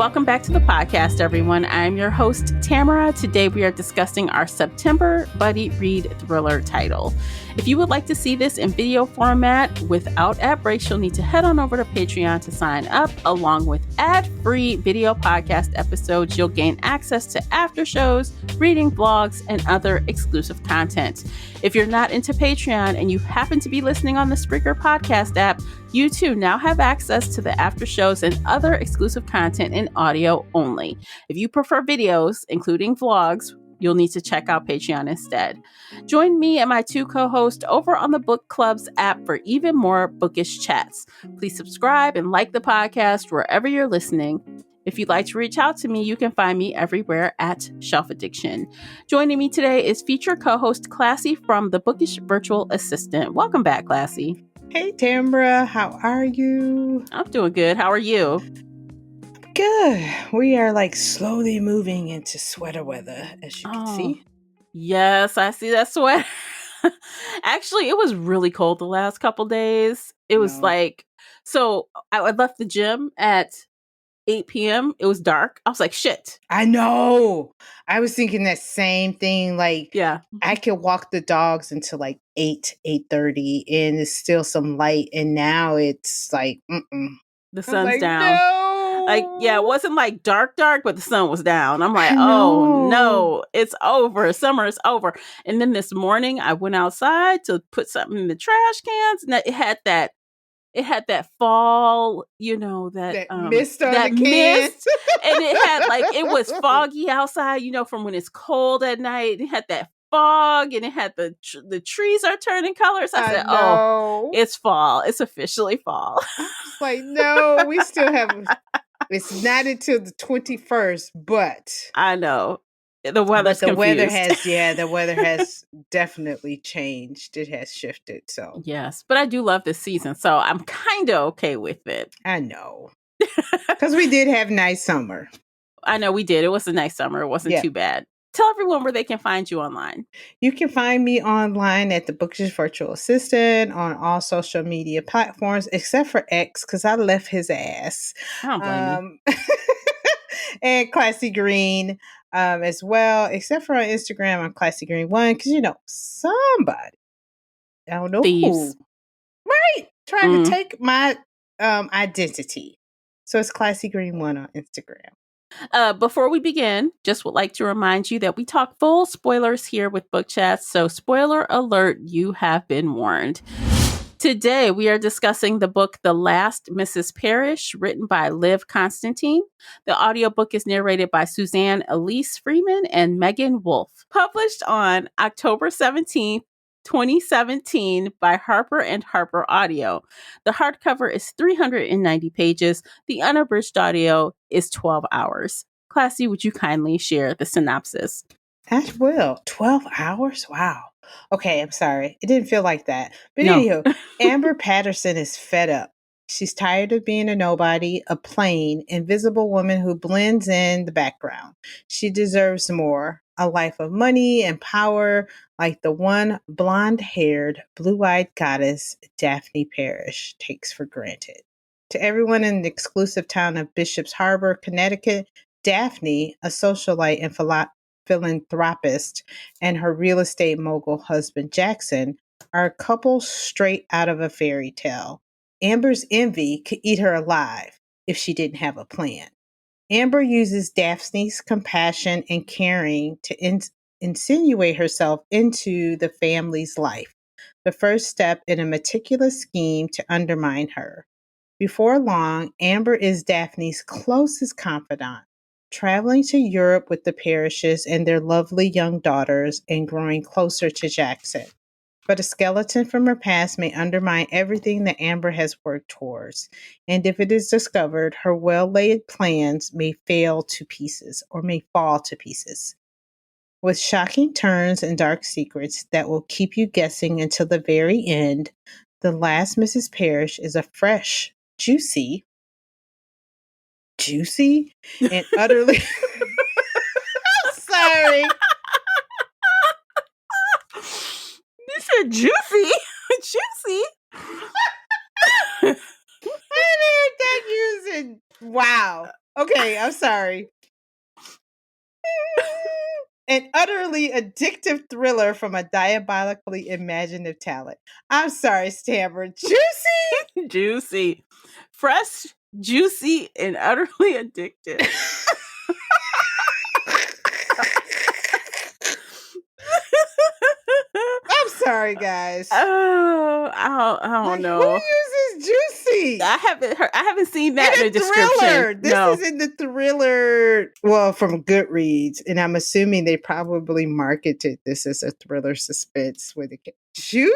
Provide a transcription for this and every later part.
Welcome back to the podcast, everyone. I'm your host, Tamara. Today we are discussing our September buddy read thriller title. If you would like to see this in video format without ad breaks, you'll need to head on over to Patreon to sign up. Along with ad-free video podcast episodes, you'll gain access to after shows, reading vlogs, and other exclusive content. If you're not into Patreon and you happen to be listening on the Spreaker podcast app, you too now have access to the after shows and other exclusive content in audio only. If you prefer videos, including vlogs, you'll need to check out Patreon instead. Join me and my two co-hosts over on the Book Club's app for even more bookish chats. Please subscribe and like the podcast wherever you're listening. If you'd like to reach out to me, you can find me everywhere at Shelf Addiction. Joining me today is feature co-host Classy from the Bookish Virtual Assistant. Welcome back, Classy. Hey, Tamara, how are you? I'm doing good. How are you? Good. We are like slowly moving into sweater weather, as you can see. Yes, I see that sweater. Actually, it was really cold the last couple days. It was like, so I left the gym at 8 p.m. It was dark. I was like, shit. I know. I was thinking that same thing. Like, yeah, I could walk the dogs until like 8:30 and it's still some light. And now it's like, the sun's like, down. No. Like, yeah, it wasn't like dark, but the sun was down. I'm like, oh no, it's over. Summer is over. And then this morning I went outside to put something in the trash cans and it had that fall, that mist on that the cans. Mist. And it had it was foggy outside, from when it's cold at night. It had that fog and it had the trees are turning colors. I said, oh, it's fall. It's officially fall. It's like, no, we still have, it's not until the 21st, but. I know. The weather's confused. The weather has definitely changed. It has shifted. So yes, but I do love this season, so I'm kind of okay with it. I know, because we did have nice summer. I know we did. It was a nice summer. It wasn't too bad. Tell everyone where they can find you online. You can find me online at the Bookish Virtual Assistant on all social media platforms except for X, because I left his ass. I don't blame you. And Classy Green. As well, except for on Instagram, I'm Classy Green 1, because somebody, I don't know Thieves. who, right, trying to take my identity. So it's Classy Green 1 on Instagram. Before we begin, just would like to remind you that we talk full spoilers here with Book Chats, so spoiler alert, you have been warned. Today, we are discussing the book The Last Mrs. Parrish, written by Liv Constantine. The audiobook is narrated by Suzanne Elise Freeman and Megan Wolfe. Published on October 17th, 2017 by Harper and Harper Audio. The hardcover is 390 pages. The unabridged audio is 12 hours. Classy, would you kindly share the synopsis? As well. 12 hours? Wow. Okay, I'm sorry. It didn't feel like that. But anywho, Amber Patterson is fed up. She's tired of being a nobody, a plain, invisible woman who blends in the background. She deserves more, a life of money and power like the one blonde-haired, blue-eyed goddess Daphne Parrish takes for granted. To everyone in the exclusive town of Bishop's Harbor, Connecticut, Daphne, a socialite and philanthropist, and her real estate mogul husband Jackson are a couple straight out of a fairy tale. Amber's envy could eat her alive if she didn't have a plan. Amber uses Daphne's compassion and caring to insinuate herself into the family's life, the first step in a meticulous scheme to undermine her. Before long, Amber is Daphne's closest confidant, traveling to Europe with the Parrishes and their lovely young daughters and growing closer to Jackson. But a skeleton from her past may undermine everything that Amber has worked towards. And if it is discovered, her well-laid plans may fall to pieces. With shocking turns and dark secrets that will keep you guessing until the very end, The Last Mrs. Parrish is a fresh, juicy, and utterly... Sorry. You said juicy. Juicy. I didn't that using. Wow. Okay, I'm sorry. An utterly addictive thriller from a diabolically imaginative talent. I'm sorry, Stammer. Juicy? Juicy. Fresh, juicy, and utterly addictive. I'm sorry, guys. Oh, I don't know. Who uses juicy? I haven't seen that in a description. Thriller. This is in the thriller. Well, from Goodreads, and I'm assuming they probably marketed this as a thriller suspense with a juicy.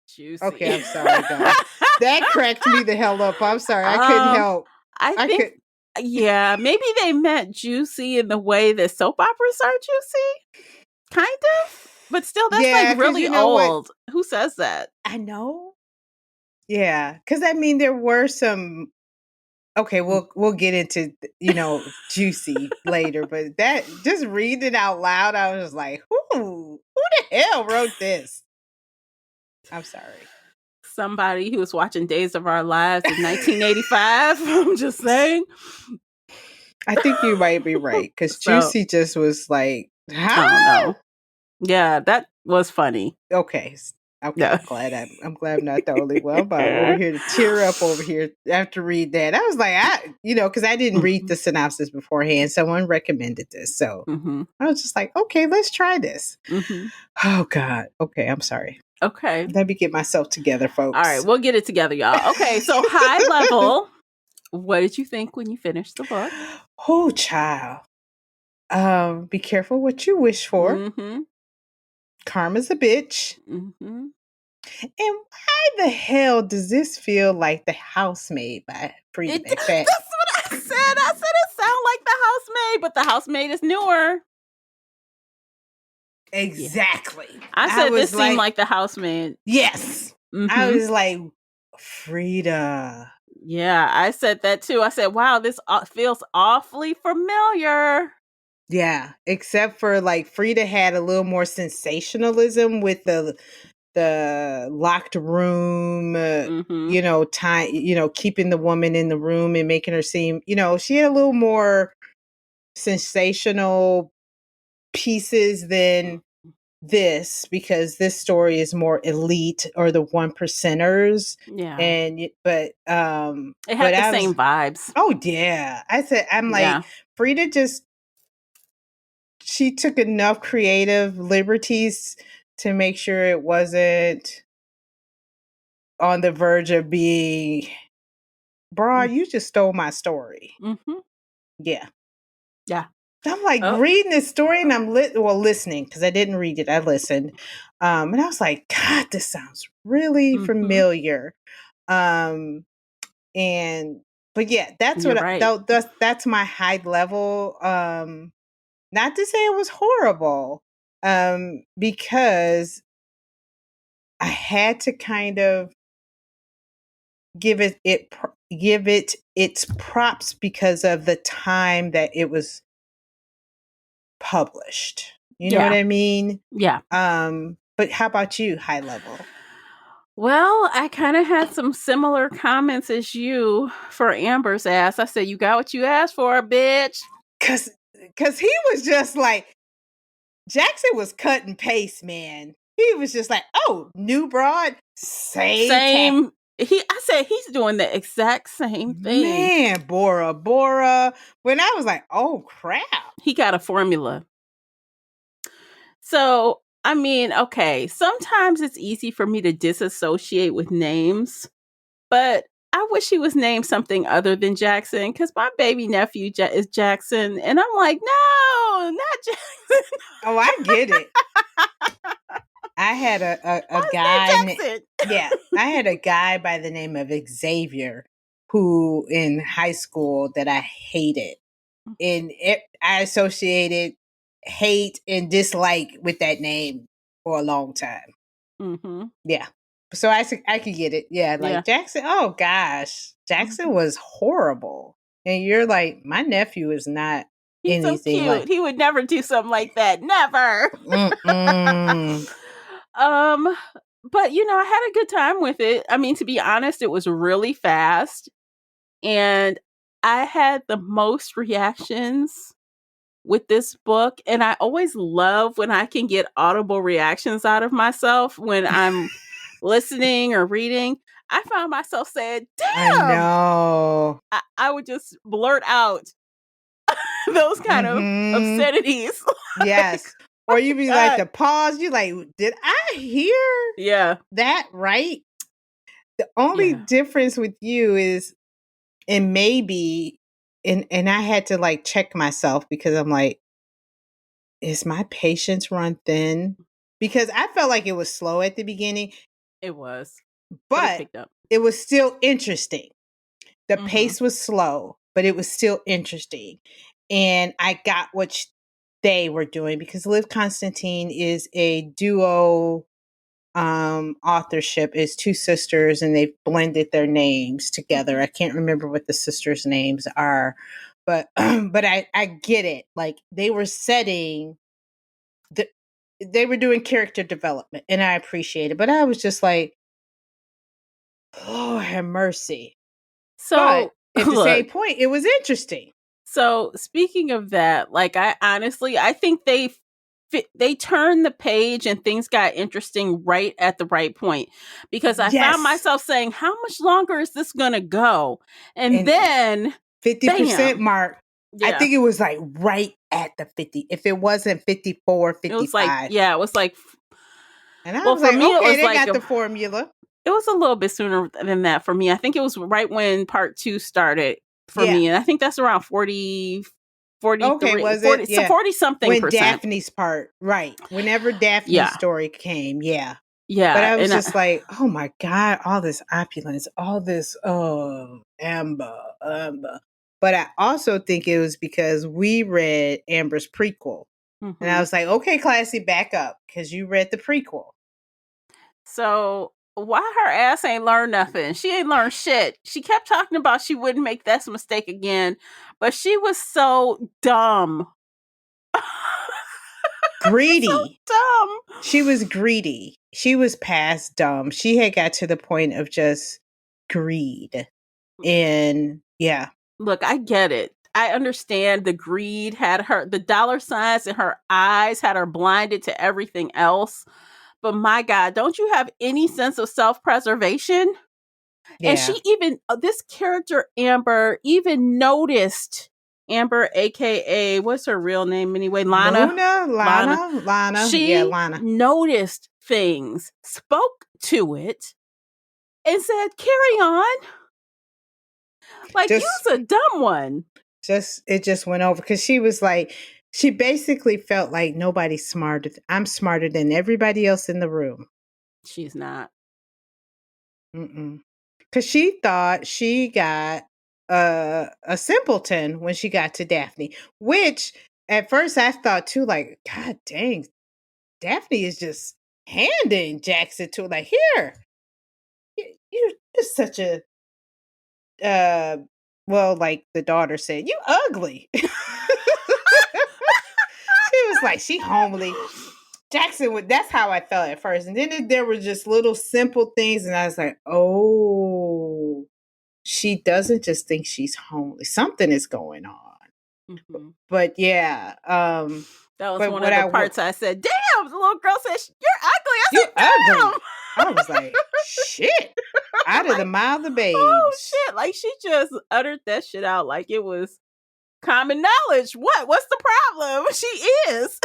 Juicy. Okay, I'm sorry, guys. That cracked me the hell up. I'm sorry, I couldn't help. I think, yeah, maybe they meant juicy in the way that soap operas are juicy, kind of. But still, that's like really old. What? Who says that? I know. Yeah, because I mean, there were some. Okay, we'll get into juicy later, but that just reading it out loud, I was like, who the hell wrote this? I'm sorry. Somebody who was watching Days of Our Lives in 1985. I'm just saying. I think you might be right because juicy just was like, how? I don't know. Yeah, that was funny. Okay. Yeah. I'm glad I'm not the only one. I'm about over here to tear up over here after read that. I was like, because I didn't read the synopsis beforehand. Someone recommended this. So I was just like, okay, let's try this. Oh, God. Okay, I'm sorry. Okay. Let me get myself together, folks. All right, we'll get it together, y'all. Okay, so high level, what did you think when you finished the book? Oh, child. Be careful what you wish for. Karma's a bitch. And why the hell does this feel like The Housemaid by Frida McFadden? That's what I said. I said it sounded like The Housemaid, but The Housemaid is newer. Exactly. Yeah. I said this seemed like The Housemaid. Yes. I was like, Frida. Yeah, I said that too. I said, wow, this feels awfully familiar. Yeah, except for like Frida had a little more sensationalism with the locked room, time, keeping the woman in the room and making her seem, she had a little more sensational pieces than this, because this story is more elite or the 1%ers. Yeah. But it had the same vibes. Oh yeah. I'm like, Frida she took enough creative liberties to make sure it wasn't on the verge of being, broad, you just stole my story. Yeah. I'm like reading this story and I'm listening, because I didn't read it. I listened. And I was like, God, this sounds really familiar. But yeah, that's that's my high level. Not to say it was horrible, because I had to kind of give it its props because of the time that it was published. You know what I mean? Yeah. But how about you, high level? Well, I kind of had some similar comments as you for Amber's ass. I said, you got what you asked for, bitch. Cause he was just like, Jackson was cut and paste, man. He was just like, oh, new broad, same. I said he's doing the exact same thing. Man, Bora. When I was like, oh crap. He got a formula. So, I mean, okay, sometimes it's easy for me to disassociate with names, but I wish he was named something other than Jackson, because my baby nephew is Jackson, and I'm like, no, not Jackson. Oh, I get it. I had a guy. I had a guy by the name of Xavier, who in high school that I hated, and I associated hate and dislike with that name for a long time. Yeah, so I could get it. Yeah, Jackson. Oh gosh, Jackson was horrible, and you're like, my nephew is not. He's anything so cute. He would never do something like that. Never. But I had a good time with it. I mean, to be honest, it was really fast, and I had the most reactions with this book, and I always love when I can get audible reactions out of myself when I'm listening or reading. I found myself saying, I damn, know. I would just blurt out those kind of Mm-hmm. obscenities. Yes. Or you be like God. the pause, you like, did I hear Yeah. that right? The only Yeah. difference with you is, and maybe, and I had to like check myself because I'm like, is my patience run thin? Because I felt like it was slow at the beginning, It was. But it but picked up. it was still interesting. The Mm-hmm. pace was slow, but it was still interesting. And I got what they were doing because Liv Constantine is a duo authorship, is two sisters and they've blended their names together. Mm-hmm. I can't remember what the sisters' names are, but but I get it. Like they were setting the they were doing character development and I appreciate it. But I was just like, oh, have mercy. But So at the same look, point, it was interesting. so speaking of that, like I think they turned the page and things got interesting right at the right point, because I found Yes. myself saying, how much longer is this going to go? And And then 50% bam. mark. I Yeah. think it was like right at the 50. If it wasn't 54, It was like, 55. yeah, it was like, And I well, was for like, me it okay, was they like got the formula. it was a little bit sooner than that for me. I think it was right when part 2 started for Yeah. me, and I think that's around 40, Okay, 43, was 40, it? Yeah. 40 something When percent. Daphne's part, right. Whenever Daphne's Yeah. story came, yeah. But Yeah. I was And just like, oh my God, all this opulence, all this, oh, Amber. But I also think it was because we read Amber's prequel. And I mhm. was like, okay, Classy, back up because you read the prequel. So why her ass ain't learned nothing? She ain't learned shit. She kept talking about she wouldn't make that mistake again, but she was so dumb. So Greedy. dumb. She was greedy. She was past dumb. She had got to the point of just greed. And yeah. Look, I get it. I understand the greed had her, the dollar signs in her eyes had her blinded to everything else. But my God, don't you have any sense of self preservation? And Yeah. she even, this character, Amber, even noticed, Amber, AKA, what's her real name anyway? Lana. Lana. Lana. Yeah, She Lana. noticed things, spoke to it, and said, carry on. Like, Just you's a dumb one. it just went over because she was like, she basically felt like nobody's smarter. I'm smarter than everybody else in the room. She's not. Because she thought she got a simpleton when she got to Daphne, which at first I thought too, like, God dang, Daphne is just handing Jackson to her, like, here, you're such a, uh, well, like the daughter said, you ugly. She was like, she homely. Jackson would, that's how I felt at first. And then there were just little simple things, and I was like, oh, she doesn't just think she's homely. Something is going on. Mhm. But yeah, That was but one what of the I would, parts I said, damn, the little girl said, you're ugly. I you said, ugly. damn. I was like, shit. Out of the Like, mouth of oh babes. shit. Like, she just uttered that shit out like it was common knowledge. What's the problem? She is.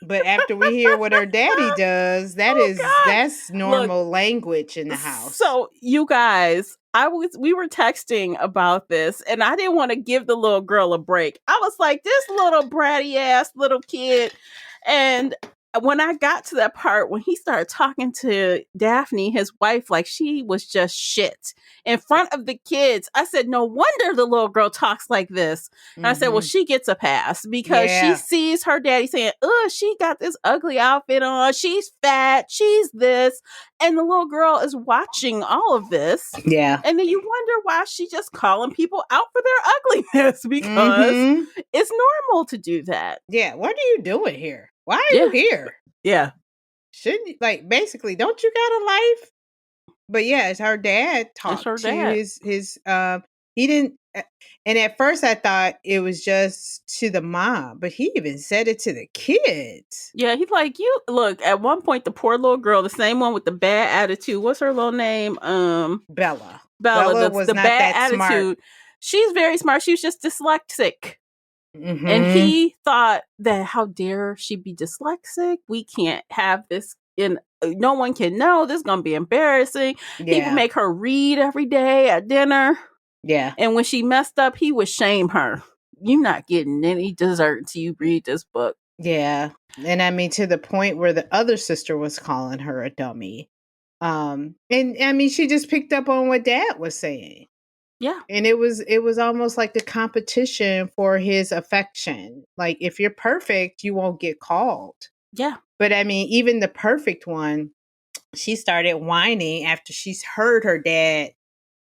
But after we hear what her daddy does, Oh God. that's Look, normal language in the house. so you guys, we were texting about this, and I didn't want to give the little girl a break. I was like, this little bratty ass little kid. And when I got to that part when he started talking to Daphne, his wife, like she was just shit in front of the kids, I said, no wonder the little girl talks like this. And I said, well, Mm-hmm. she gets a pass because she Yeah. sees her daddy saying, oh, she got this ugly outfit on, she's fat, she's this. And the little girl is watching all of this. Yeah. And then you wonder why she just calling people out for their ugliness, because Mm-hmm. it's normal to do that. Yeah. What are you doing here? Why are you Yeah. here? Yeah. Shouldn't you, like, basically, don't you got a life? But yeah, it's her dad It's talked her to dad. his He didn't. And at first, I thought it was just to the mom, but he even said it to the kids. Yeah, he's like, you look, at one point the poor little girl, the same one with the bad attitude. What's her little name? Bella. Bella, Bella was the not bad that smart. attitude. She's very smart. She was just dyslexic. And Mm-hmm. he thought that how dare she be dyslexic? We can't have this in no one can know. This is gonna be embarrassing. He would Yeah. make her read every day at dinner. Yeah. And when she messed up, he would shame her. You're not getting any dessert until you read this book. Yeah. And I mean, to the point where the other sister was calling her a dummy. And I mean, she just picked up on what dad was saying. Yeah. And it was almost like the competition for his affection. Like, if you're perfect, you won't get called. Yeah. But I mean, even the perfect one, she started whining after she's heard her dad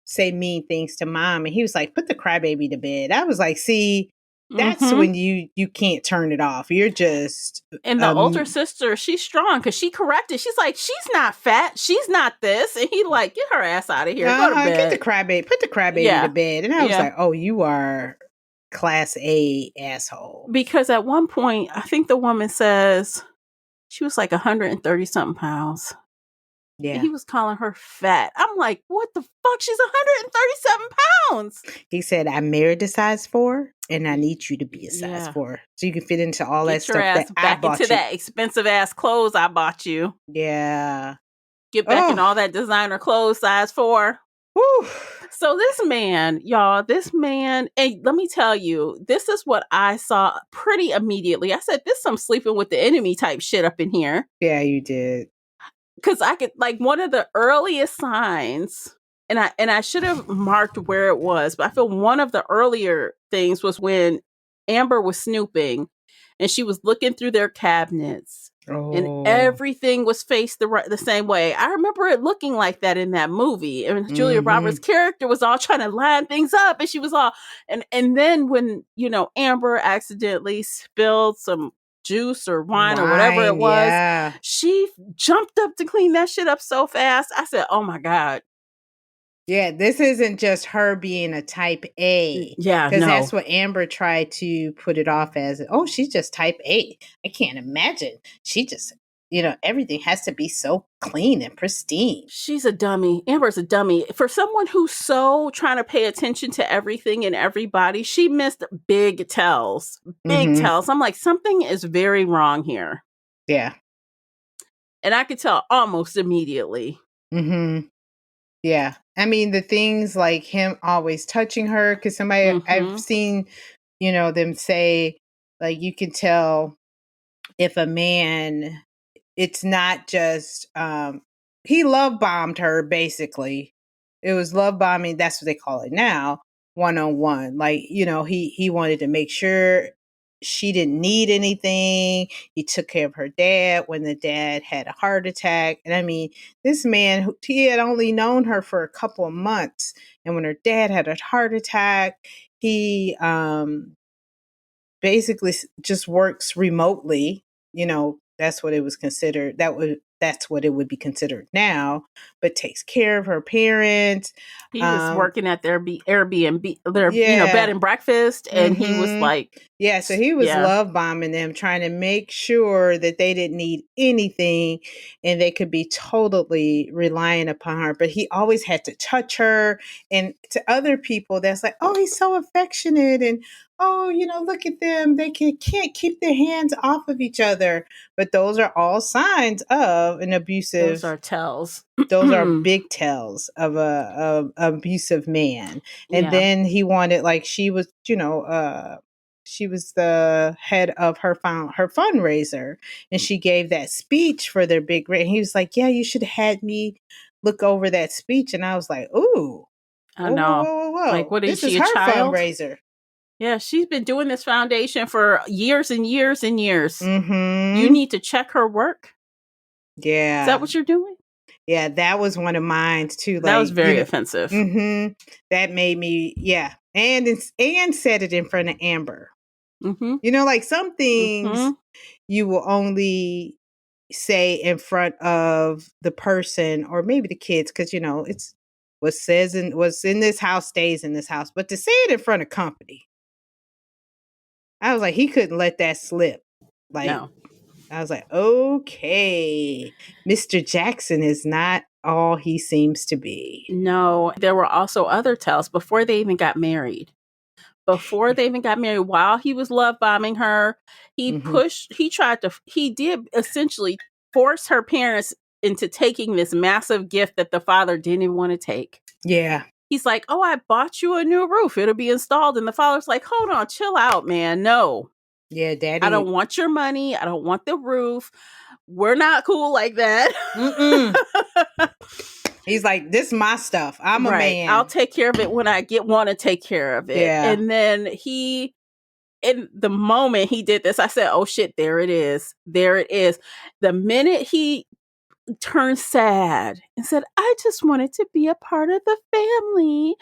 say mean things to mom, and he was like, put the crybaby to bed. I was like, see, that's when you can't turn it off. You're just And the older sister, she's strong because she corrected. She's like, she's not fat. She's not this. And he like, get her ass out of here. Go to bed. Get the crybaby. Put the crybaby to bed. And I was like, oh, you are class A asshole. Because at one point, I think the woman says she was like 130 something pounds. Yeah. And he was calling her fat. I'm like, what the fuck? She's 137 pounds. He said, I'm married to size 4, and I need you to be a size 4 so you can fit into all that stuff that I bought you. Get into that expensive ass clothes I bought you. Yeah. Get back in all that designer clothes, size 4. Whew. So this man, y'all, and let me tell you, this is what I saw pretty immediately. I said, this some sleeping with the enemy type shit up in here. Yeah, you did. Because I could, like, one of the earliest signs, and I should have marked where it was, but I feel one of the earlier things was when Amber was snooping and she was looking through their cabinets and everything was faced the same way. I remember it looking like that in that movie. And Julia Roberts' character was all trying to line things up, and she was all, and then when, Amber accidentally spilled some juice or wine or whatever it was, she jumped up to clean that shit up so fast. I said, oh my God. Yeah, this isn't just her being a type A. Yeah, because that's what Amber tried to put it off as. Oh, she's just type A. I can't imagine. She just, everything has to be so clean and pristine. She's a dummy. Amber's a dummy. For someone who's so trying to pay attention to everything and everybody, she missed big tells. Big tells. I'm like, something is very wrong here. Yeah. And I could tell almost immediately. Yeah. I mean, the things like him always touching her, because somebody, I've seen, them say, like, you can tell if a man, it's not just, he love bombed her, basically. It was love bombing. That's what they call it now, one-on-one. Like, he wanted to make sure she didn't need anything. He took care of her dad when the dad had a heart attack. And I mean, this man, he had only known her for a couple of months. And when her dad had a heart attack, he basically just works remotely. That's what it was considered. That's what it would be considered now, but takes care of her parents. He was working at their Airbnb, their bed and breakfast, and he was like, so he was love bombing them, trying to make sure that they didn't need anything and they could be totally reliant upon her. But he always had to touch her, and to other people, that's like, oh, he's so affectionate, and oh, look at them. They can't keep their hands off of each other. But those are all signs of an abusive. Those are tells. Those are big tells of a abusive man. And then he wanted, like, she was, she was the head of her fundraiser, and she gave that speech for their big rate. And he was like, yeah, you should have had me look over that speech. And I was like, ooh, I know. Whoa. Like, what is this she, is a her child? Fundraiser. Yeah, she's been doing this foundation for years and years and years. You need to check her work. Yeah. Is that what you're doing? Yeah, that was one of mine too. Like, that was very offensive. That made me, and said it in front of Amber. Like, some things you will only say in front of the person or maybe the kids, because it's what's in this house stays in this house. But to say it in front of company, I was like, he couldn't let that slip. Like, No. I was like, okay, Mr. Jackson is not all he seems to be. No, there were also other tales before they even got married. While he was love bombing her, he did essentially force her parents into taking this massive gift that the father didn't even want to take. Yeah. He's like, oh, I bought you a new roof. It'll be installed. And the father's like, hold on, chill out, man. No. Yeah, Daddy. I don't want your money. I don't want the roof. We're not cool like that. He's like, this is my stuff. I'm a man. I'll take care of it when I want to take care of it. Yeah. And then in the moment he did this, I said, oh shit, there it is. There it is. The minute he turned sad and said, I just wanted to be a part of the family.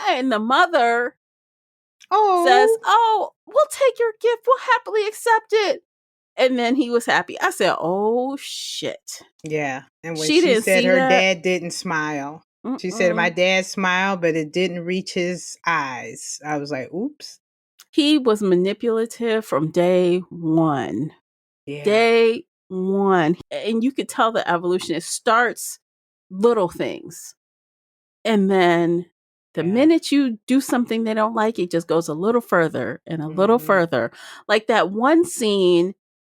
And the mother says, oh, we'll take your gift. We'll happily accept it. And then he was happy. I said, oh, shit. Yeah. And when she said her dad didn't smile, she said, my dad smiled, but it didn't reach his eyes. I was like, oops. He was manipulative from day one. Yeah. Day one. And you could tell the evolution. It starts little things. And then the minute you do something they don't like, it just goes a little further and a little further. Like that one scene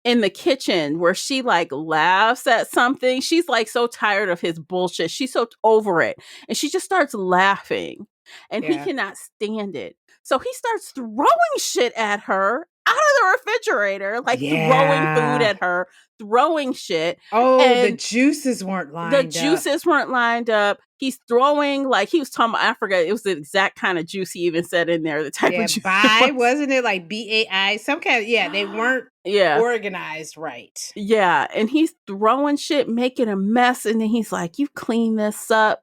in the kitchen where she like laughs at something. She's like so tired of his bullshit. She's so over it. And she just starts laughing. And he cannot stand it. So he starts throwing shit at her out of the refrigerator, like throwing food at her, throwing shit. Oh, and the juices weren't lined up. He's throwing, like he was talking about, I forgot, it was the exact kind of juice he even said in there, the type of juice. Wasn't it like BAI? Some kind of, they weren't organized right. Yeah, and he's throwing shit, making a mess, and then he's like, you clean this up.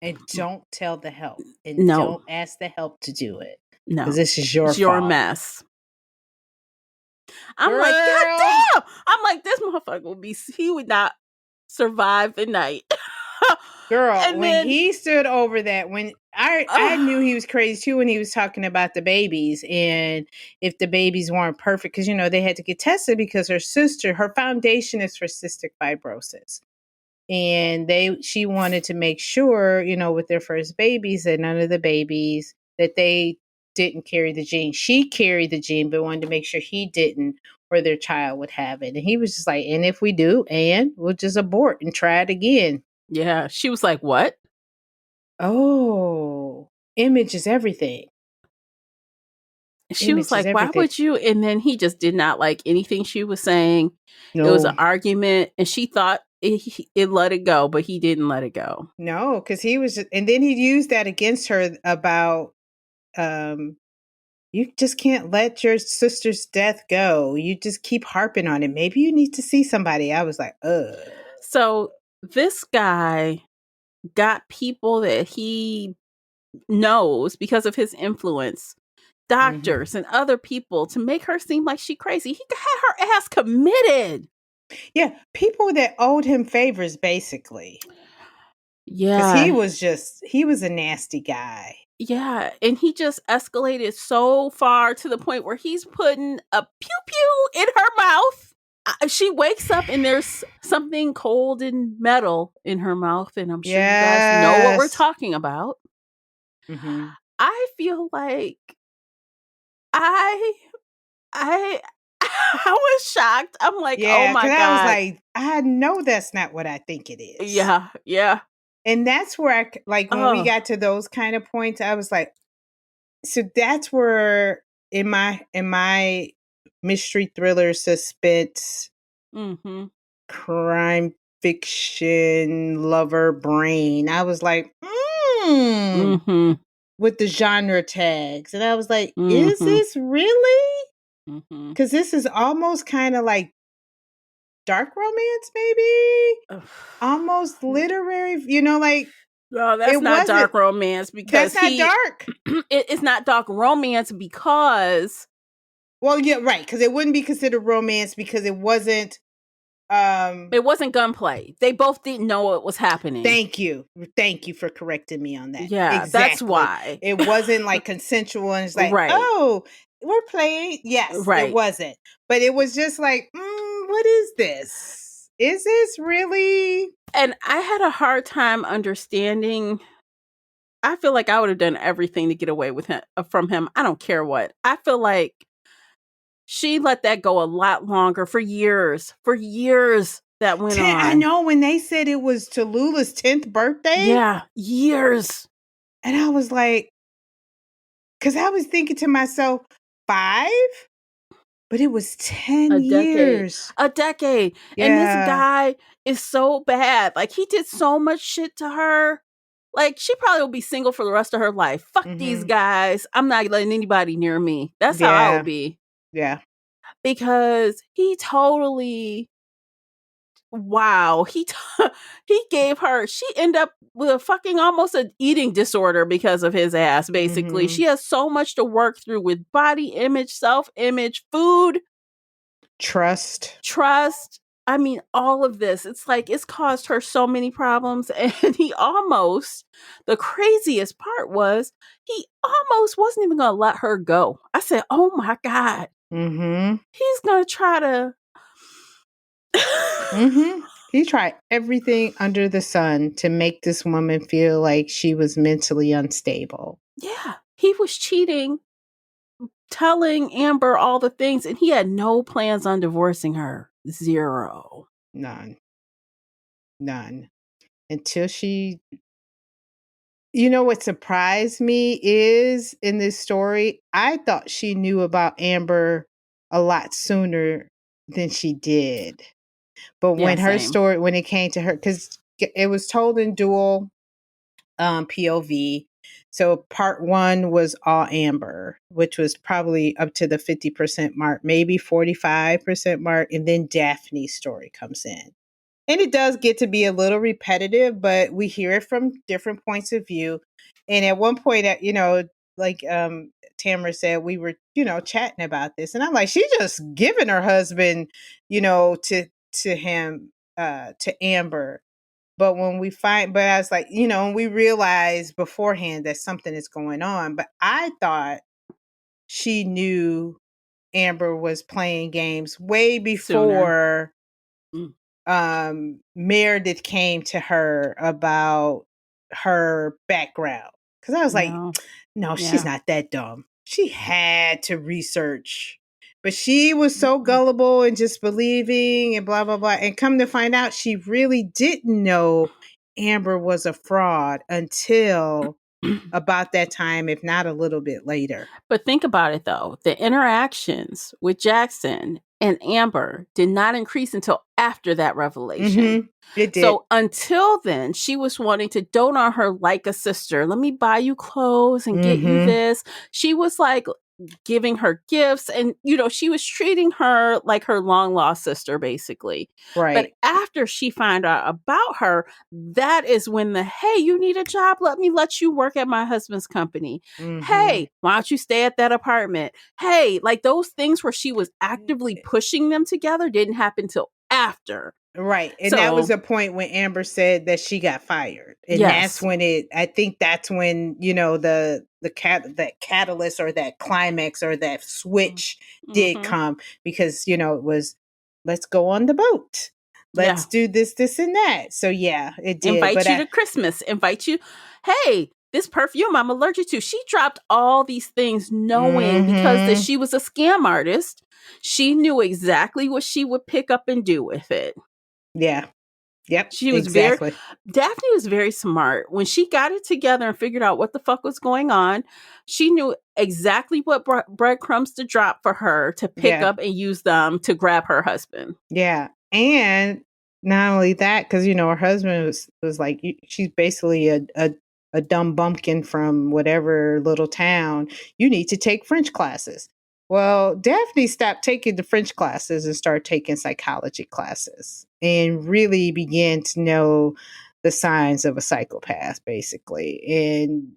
And don't tell the help. And don't ask the help to do it. No. Because this is your fault. Your mess. I'm like, God damn! I'm like, this motherfucker he would not survive the night. Girl, and when he stood over that, when I knew he was crazy too when he was talking about the babies and if the babies weren't perfect, because they had to get tested because her foundation is for cystic fibrosis. And she wanted to make sure, with their first babies, that none of the babies, that they didn't carry the gene. She carried the gene, but wanted to make sure he didn't, or their child would have it. And he was just like, and if we do, and we'll just abort and try it again. Yeah. She was like, what? Oh, image is everything. She was like, why would you? And then he just did not like anything she was saying. No. It was an argument, and she thought it let it go, but he didn't let it go. No, because he was, and then he used that against her about, you just can't let your sister's death go. You just keep harping on it. Maybe you need to see somebody. I was like, ugh. So this guy got people that he knows because of his influence, doctors and other people, to make her seem like she crazy. He had her ass committed. Yeah, people that owed him favors, basically. Yeah. Because he was a nasty guy. Yeah, and he just escalated so far to the point where he's putting a pew-pew in her mouth. She wakes up and there's something cold and metal in her mouth, and I'm sure you guys know what we're talking about. Mm-hmm. I feel like I was shocked. I'm like, oh my God. I was like, I know that's not what I think it is. Yeah, yeah. And that's where when we got to those kind of points, I was like, so that's where in my mystery thriller suspense, crime fiction lover brain, I was like, with the genre tags. And I was like, is this really? Because this is almost kind of like dark romance, maybe? Almost literary, like. No, that's not dark romance because that's not dark. It's not dark romance because. Well, yeah, right. Because it wouldn't be considered romance because it wasn't It wasn't gunplay. They both didn't know what was happening. Thank you for correcting me on that. Yeah, exactly. That's why. It wasn't like consensual and it's like, right. Oh, we're playing. Yes, right. It wasn't. But it was just like, what is this? Is this really? And I had a hard time understanding. I feel like I would have done everything to get away with him from him. I don't care what. I feel like she let that go a lot longer for years. For years that went on. I know when they said it was Tallulah's 10th birthday. Yeah, years. And I was like, because I was thinking to myself, 5? But it was 10 years. A decade. Yeah. And this guy is so bad. Like, he did so much shit to her. Like, she probably will be single for the rest of her life. Fuck these guys. I'm not letting anybody near me. That's how I would be. Yeah. Because he totally... Wow. He gave her... She ended up with a fucking almost an eating disorder because of his ass, basically. She has so much to work through with body image, self-image, food. Trust. I mean, all of this. It's like, it's caused her so many problems. And the craziest part was, he almost wasn't even going to let her go. I said, oh my God. He's going to try to... He tried everything under the sun to make this woman feel like she was mentally unstable. Yeah. He was cheating, telling Amber all the things, and he had no plans on divorcing her. 0. None. Until she... You know what surprised me is in this story, I thought she knew about Amber a lot sooner than she did. But when her story, when it came to her, because it was told in dual POV. So part 1 was all Amber, which was probably up to the 50% mark, maybe 45% mark. And then Daphne's story comes in. And it does get to be a little repetitive, but we hear it from different points of view. And at one point, like Tamara said, we were, chatting about this. And I'm like, she's just giving her husband, to him, to Amber. But when I was like, we realized beforehand that something is going on. But I thought she knew Amber was playing games way before Meredith came to her about her background. Because I was like, no, she's not that dumb. She had to research. But she was so gullible and just believing and blah, blah, blah. And come to find out, she really didn't know Amber was a fraud until about that time, if not a little bit later. But think about it, though. The interactions with Jackson and Amber did not increase until after that revelation. It did. So until then, she was wanting to dote on her like a sister. Let me buy you clothes and get you this. She was like giving her gifts, and she was treating her like her long lost sister, basically. Right. But after she found out about her, that is when hey, you need a job, let me let you work at my husband's company. Hey, why don't you stay at that apartment? Hey, like those things where she was actively pushing them together didn't happen till after. Right. And that was a point when Amber said that she got fired. And that's when I think that's when, that catalyst or that climax or that switch did come, because, it was, let's go on the boat. Let's do this, and that. So yeah, it did. Invite you to Christmas. Invite you. Hey, this perfume I'm allergic to. She dropped all these things knowing because that she was a scam artist. She knew exactly what she would pick up and do with it. Yeah. Yep. She was Daphne was very smart. When she got it together and figured out what the fuck was going on, she knew exactly what breadcrumbs to drop for her to pick up and use them to grab her husband. Yeah. And not only that, because, her husband was like, she's basically a dumb bumpkin from whatever little town. You need to take French classes. Well, Daphne stopped taking the French classes and started taking psychology classes and really began to know the signs of a psychopath, basically,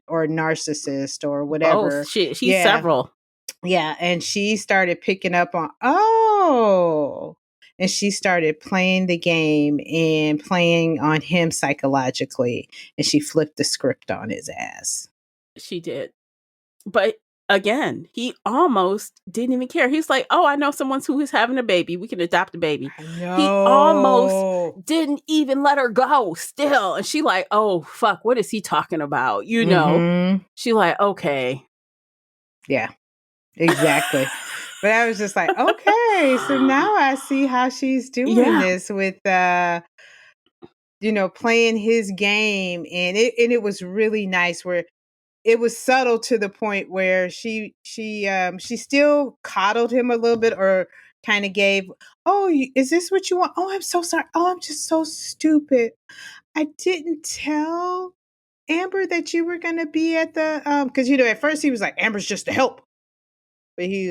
or narcissist or whatever. She's several. Yeah. And she started picking up on, and she started playing the game and playing on him psychologically, and she flipped the script on his ass. She did. But again, he almost didn't even care. He's like, oh, I know someone who is having a baby. We can adopt a baby. I know. He almost didn't even let her go still. And she like, oh, fuck, what is he talking about? You know, she like, okay. Yeah, exactly. But I was just like, okay, so now I see how she's doing this with, playing his game. And it was really nice where it was subtle to the point where she still coddled him a little bit, or kind of gave, oh, is this what you want? Oh, I'm so sorry. Oh, I'm just so stupid. I didn't tell Amber that you were going to be at the, because, at first he was like, Amber's just to help. But she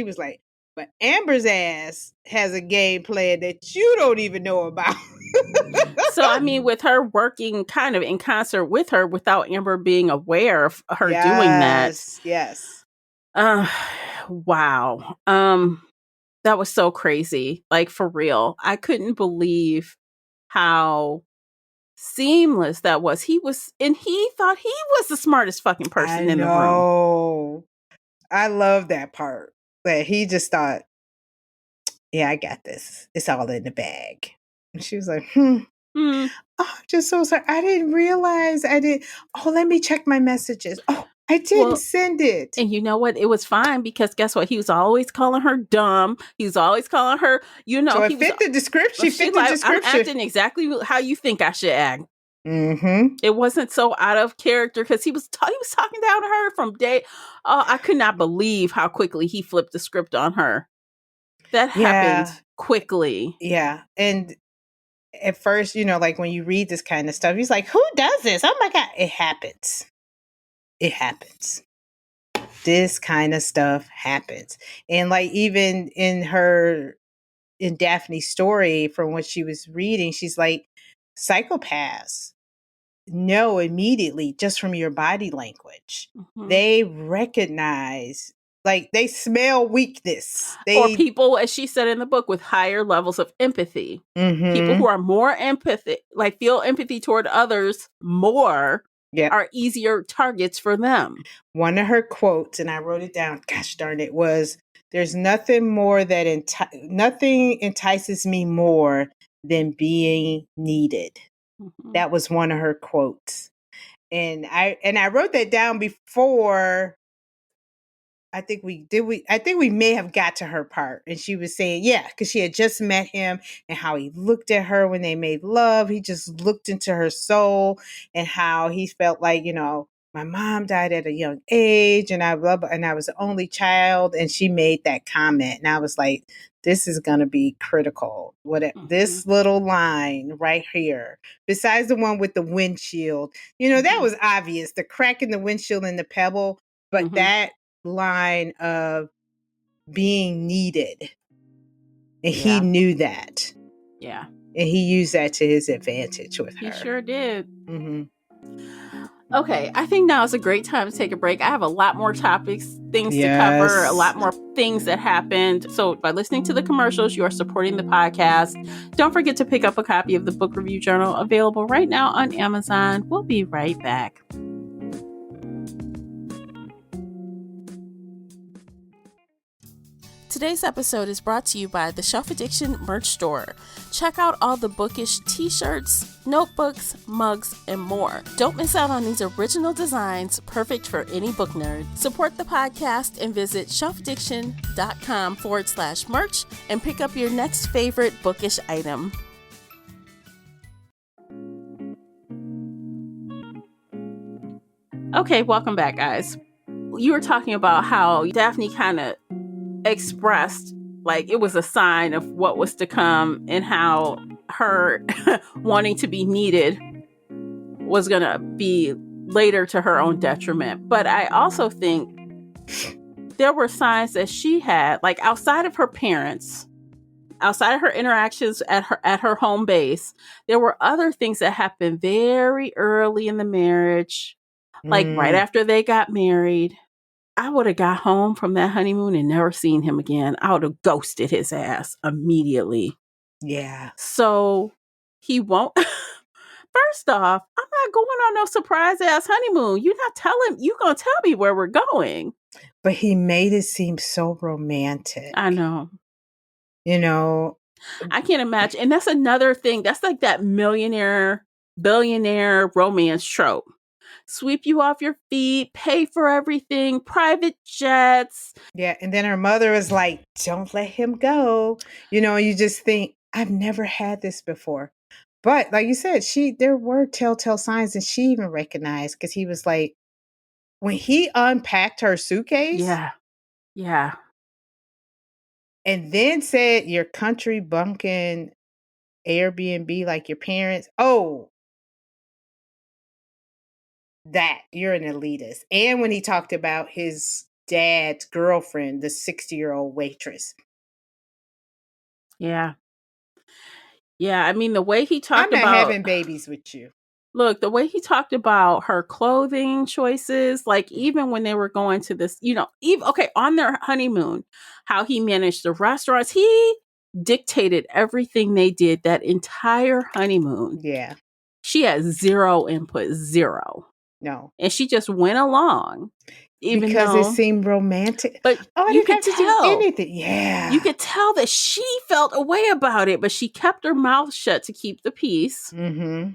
was like, but Amber's ass has a game plan that you don't even know about. So, I mean, with her working kind of in concert with her without Amber being aware of her doing that. Yes. Wow. That was so crazy. Like, for real. I couldn't believe how seamless that was. He thought he was the smartest fucking person in the room. I love that part. That he just thought, yeah, I got this. It's all in the bag. And she was like, Oh, I'm just so sorry. I didn't realize Oh, let me check my messages. Oh, I didn't send it. And you know what? It was fine because guess what? He was always calling her dumb. He was always calling her, So it fit the description. She fit the description. I'm acting exactly how you think I should act. Mm-hmm. It wasn't so out of character because he was talking down to her from day. Oh, I could not believe how quickly he flipped the script on her. That happened quickly. Yeah. And at first, like when you read this kind of stuff, he's like, who does this? Oh my God. It happens. It happens. This kind of stuff happens. And like even in Daphne's story, from what she was reading, she's like, psychopaths know immediately just from your body language. Mm-hmm. They recognize, like they smell weakness. Or people, as she said in the book, with higher levels of empathy. Mm-hmm. People who are more empathic, like feel empathy toward others more, are easier targets for them. One of her quotes, and I wrote it down, gosh darn it, was, there's nothing more that nothing entices me more than being needed. Mm-hmm. That was one of her quotes. And I wrote that down before I think we may have got to her part. And she was saying, yeah, because she had just met him, and how he looked at her when they made love. He just looked into her soul, and how he felt like, my mom died at a young age, and I was the only child. And she made that comment. And I was like, this is going to be critical. This little line right here, besides the one with the windshield, that was obvious, the crack in the windshield and the pebble, but that line of being needed, and he knew that. Yeah. And he used that to his advantage with her. He sure did. Mm-hmm. Okay, I think now is a great time to take a break. I have a lot more things to cover, a lot more things that happened. So by listening to the commercials, you are supporting the podcast. Don't forget to pick up a copy of the book review journal, available right now on Amazon. We'll be right back. Today's episode is brought to you by the Shelf Addiction merch store. Check out all the bookish t-shirts, notebooks, mugs, and more. Don't miss out on these original designs, perfect for any book nerd. Support the podcast and visit shelfaddiction.com/merch and pick up your next favorite bookish item. Okay, welcome back, guys. You were talking about how Daphne kind of expressed like it was a sign of what was to come, and how her wanting to be needed was going to be later to her own detriment. But I also think there were signs that she had, like outside of her parents, outside of her interactions at her home base, there were other things that happened very early in the marriage, like right after they got married. I would have got home from that honeymoon and never seen him again. I would have ghosted his ass immediately. Yeah. So he won't. First off, I'm not going on no surprise ass honeymoon. You're not telling. You gonna tell me where we're going? But he made it seem so romantic. I know. You know, I can't imagine. And that's another thing. That's like that millionaire, billionaire romance trope. Sweep you off your feet, pay for everything, private jets. Yeah. And then her mother was like, don't let him go. You know, you just think, I've never had this before. But like you said, there were telltale signs, and she even recognized, because he was like, when he unpacked her suitcase. Yeah. Yeah. And then said, your country bunking Airbnb like your parents. Oh, that you're an elitist. And when he talked about his dad's girlfriend, the 60-year-old waitress. Yeah. Yeah. I mean, the way he talked I'm not about having babies with you. Look, the way he talked about her clothing choices, like even when they were going to this, even on their honeymoon, how he managed the restaurants, he dictated everything they did that entire honeymoon. Yeah. She had zero input, zero. No. And she just went along. Because it seemed romantic. But I you didn't could have to tell. do anything. Yeah. You could tell that she felt a way about it, but she kept her mouth shut to keep the peace. Mm-hmm.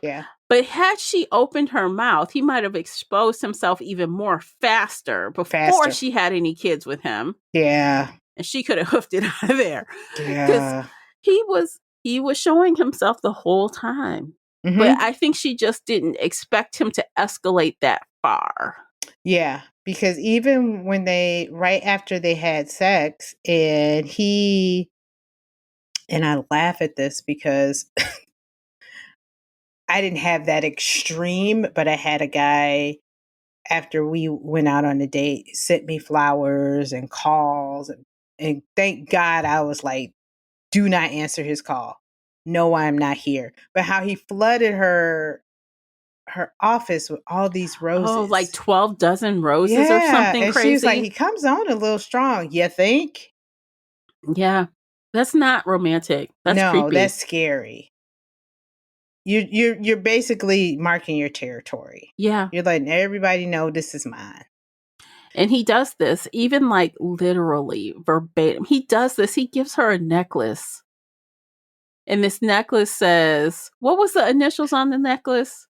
Yeah. But had she opened her mouth, he might have exposed himself even more faster before she had any kids with him. Yeah. And she could have hoofed it out of there. Yeah. Because he was showing himself the whole time. Mm-hmm. But I think she just didn't expect him to escalate that far. Yeah. Because even when right after they had sex, and I laugh at this because I didn't have that extreme, but I had a guy, after we went out on a date, sent me flowers and calls. And thank God I was like, do not answer his call. No, I'm not here. But how he flooded her office with all these roses. Oh, like 12 dozen roses or something and crazy. She was like, he comes on a little strong. You think? Yeah. That's not romantic. That's creepy. No, that's scary. You're basically marking your territory. Yeah. You're letting everybody know this is mine. And he does this, even like literally verbatim. He does this. He gives her a necklace. And this necklace says, what was the initials on the necklace?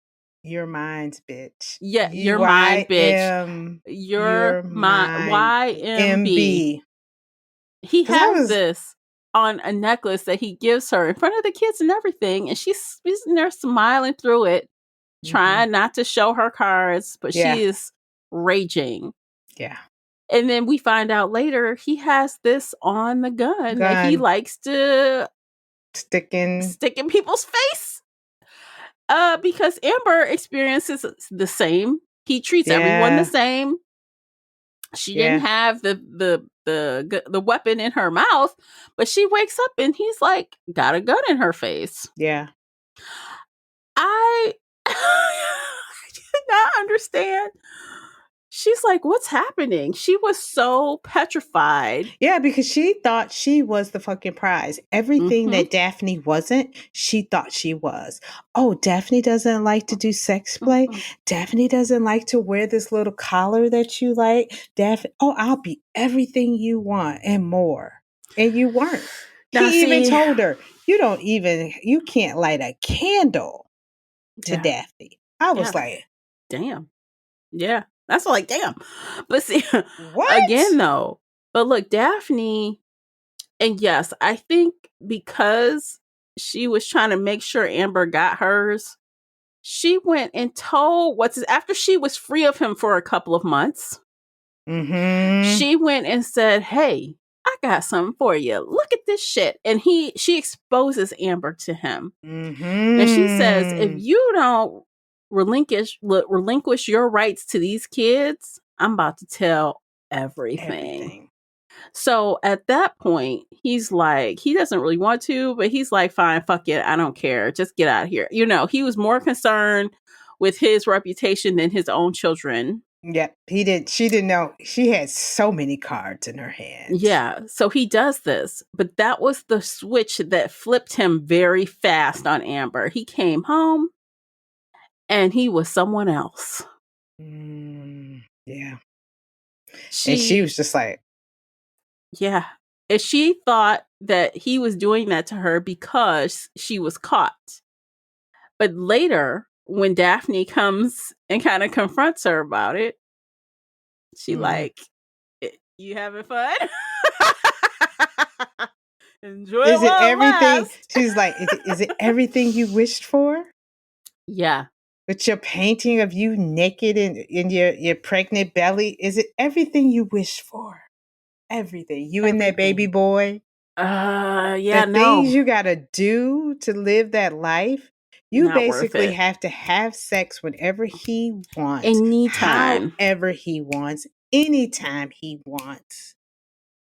Your mind's bitch. Yeah, your mind, bitch. Your mind, YMB. He has this on a necklace that he gives her in front of the kids and everything. And she's in there smiling through it, trying not to show her cards, but she is raging. Yeah. And then we find out later he has this on the gun. That he likes to stick in people's face. Because Amber experiences the same. He treats everyone the same. She didn't have the weapon in her mouth, but she wakes up and he's like got a gun in her face. Yeah. I did not understand. She's like, what's happening? She was so petrified. Yeah, because she thought she was the fucking prize. Everything that Daphne wasn't, she thought she was. Oh, Daphne doesn't like to do sex play. Daphne doesn't like to wear this little collar that you like. Daphne, I'll be everything you want and more. And you weren't. Now, he even told her, you can't light a candle to Daphne. I was like, damn. Yeah. That's like, damn. But see, what? Again, though. But look, Daphne, and yes, I think because she was trying to make sure Amber got hers, she went and told after she was free of him for a couple of months, she went and said, hey, I got something for you. Look at this shit. And she exposes Amber to him. And she says, if you don't relinquish your rights to these kids, I'm about to tell everything. So at that point, he's like, he doesn't really want to, but he's like, fine, fuck it, I don't care, just get out of here. He was more concerned with his reputation than his own children. Yep, he did. She didn't know. She had so many cards in her hand. Yeah, so he does this, but that was the switch that flipped him very fast on Amber. He came home and he was someone else. Yeah. And she She, was just like, yeah. And she thought that he was doing that to her because she was caught. But later, when Daphne comes and kind of confronts her about it, she like, you having fun? Enjoy it is it while it everything? lasts. She's like, is it everything you wished for? Yeah. With your painting of you naked in your pregnant belly, is it everything you wished for? Everything. You and that baby Everything. boy. The Yeah, things no. you got to do to live that life, you Not worth basically it. have to have sex whenever he wants, Anytime. however he wants, anytime he wants,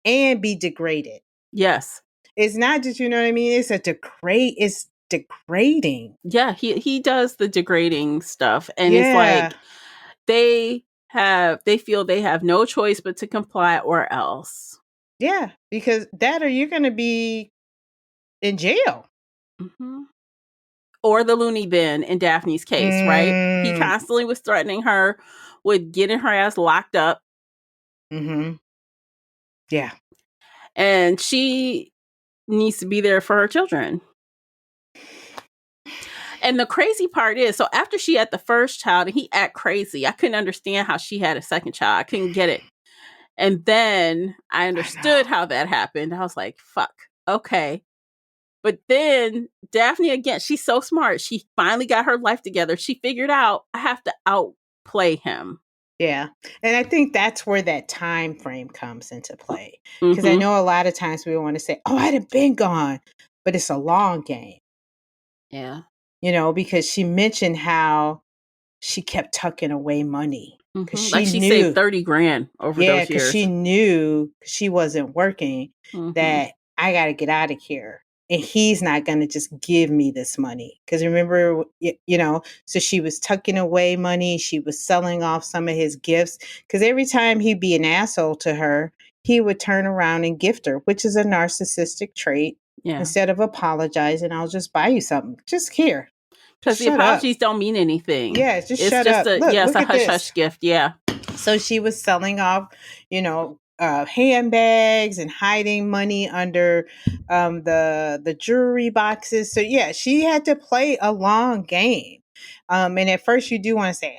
and be degraded. Yes. It's not just, you know what I mean? It's degrading. Yeah, he does the degrading stuff, and it's Yeah. like they feel they have no choice but to comply or else. Yeah. Because that or you're going to be in jail. Mm-hmm. Or the loony bin in Daphne's case, right? He Mm. constantly was threatening her with getting her ass locked up. Mm-hmm. Yeah. And she needs to be there for her children. And the crazy part is, so after she had the first child and he act crazy, I couldn't understand how she had a second child. I couldn't get it. And then I understood how that happened. I was like, fuck, okay. But then Daphne, again, she's so smart. She finally got her life together. She figured out, I have to outplay him. Yeah. And I think that's where that time frame comes into play. Because I Mm-hmm. know a lot of times we want to say, oh, I'd have been gone. But it's a long game, Yeah. because she mentioned how she kept tucking away money because Mm-hmm. she Like she saved knew, 30 grand over yeah, those because she years. knew she wasn't working, Mm-hmm. that I got to get out of here. And he's not going to just give me this money. Because remember, so she was tucking away money. She was selling off some of his gifts. Because every time he'd be an asshole to her, he would turn around and gift her, which is a narcissistic trait. Yeah. Instead of apologizing, I'll just buy you something. Just here. Because the Shut up. apologies don't mean anything. Yeah, just It's shut just up. Look, it's look a at hush this. hush gift. Yeah. So she was selling off, handbags and hiding money under the jewelry boxes. So yeah, she had to play a long game. And at first you do want to say,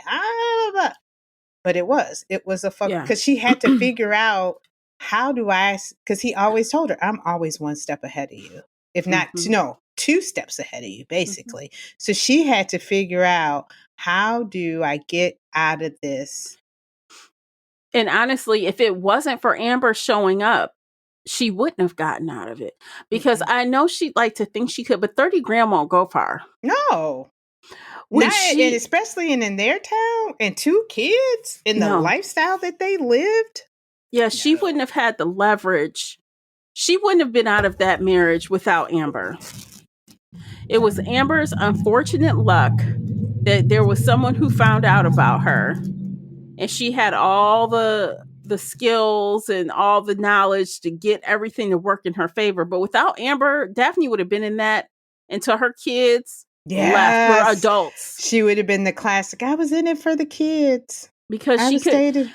but it was a fuck, Yeah. because she had to figure out, how do I, because he always told her, I'm always one step ahead of you. If not, Mm-hmm. no, two steps ahead of you, Mm-hmm. basically. So she had to figure out, how do I get out of this? And honestly, if it wasn't for Amber showing up, she wouldn't have gotten out of it. Because I know she'd like to think she could, but 30 grand won't go far. No. When Not, and she, especially in their town, and two kids, in the no. lifestyle that they lived. Yeah, she No. wouldn't have had the leverage. She wouldn't have been out of that marriage without Amber. It was Amber's unfortunate luck that there was someone who found out about her, and she had all the skills and all the knowledge to get everything to work in her favor. But without Amber, Daphne would have been in that until her kids left, were Yes. adults, She would have been the classic, I was in it for the kids. because I she was could. stated.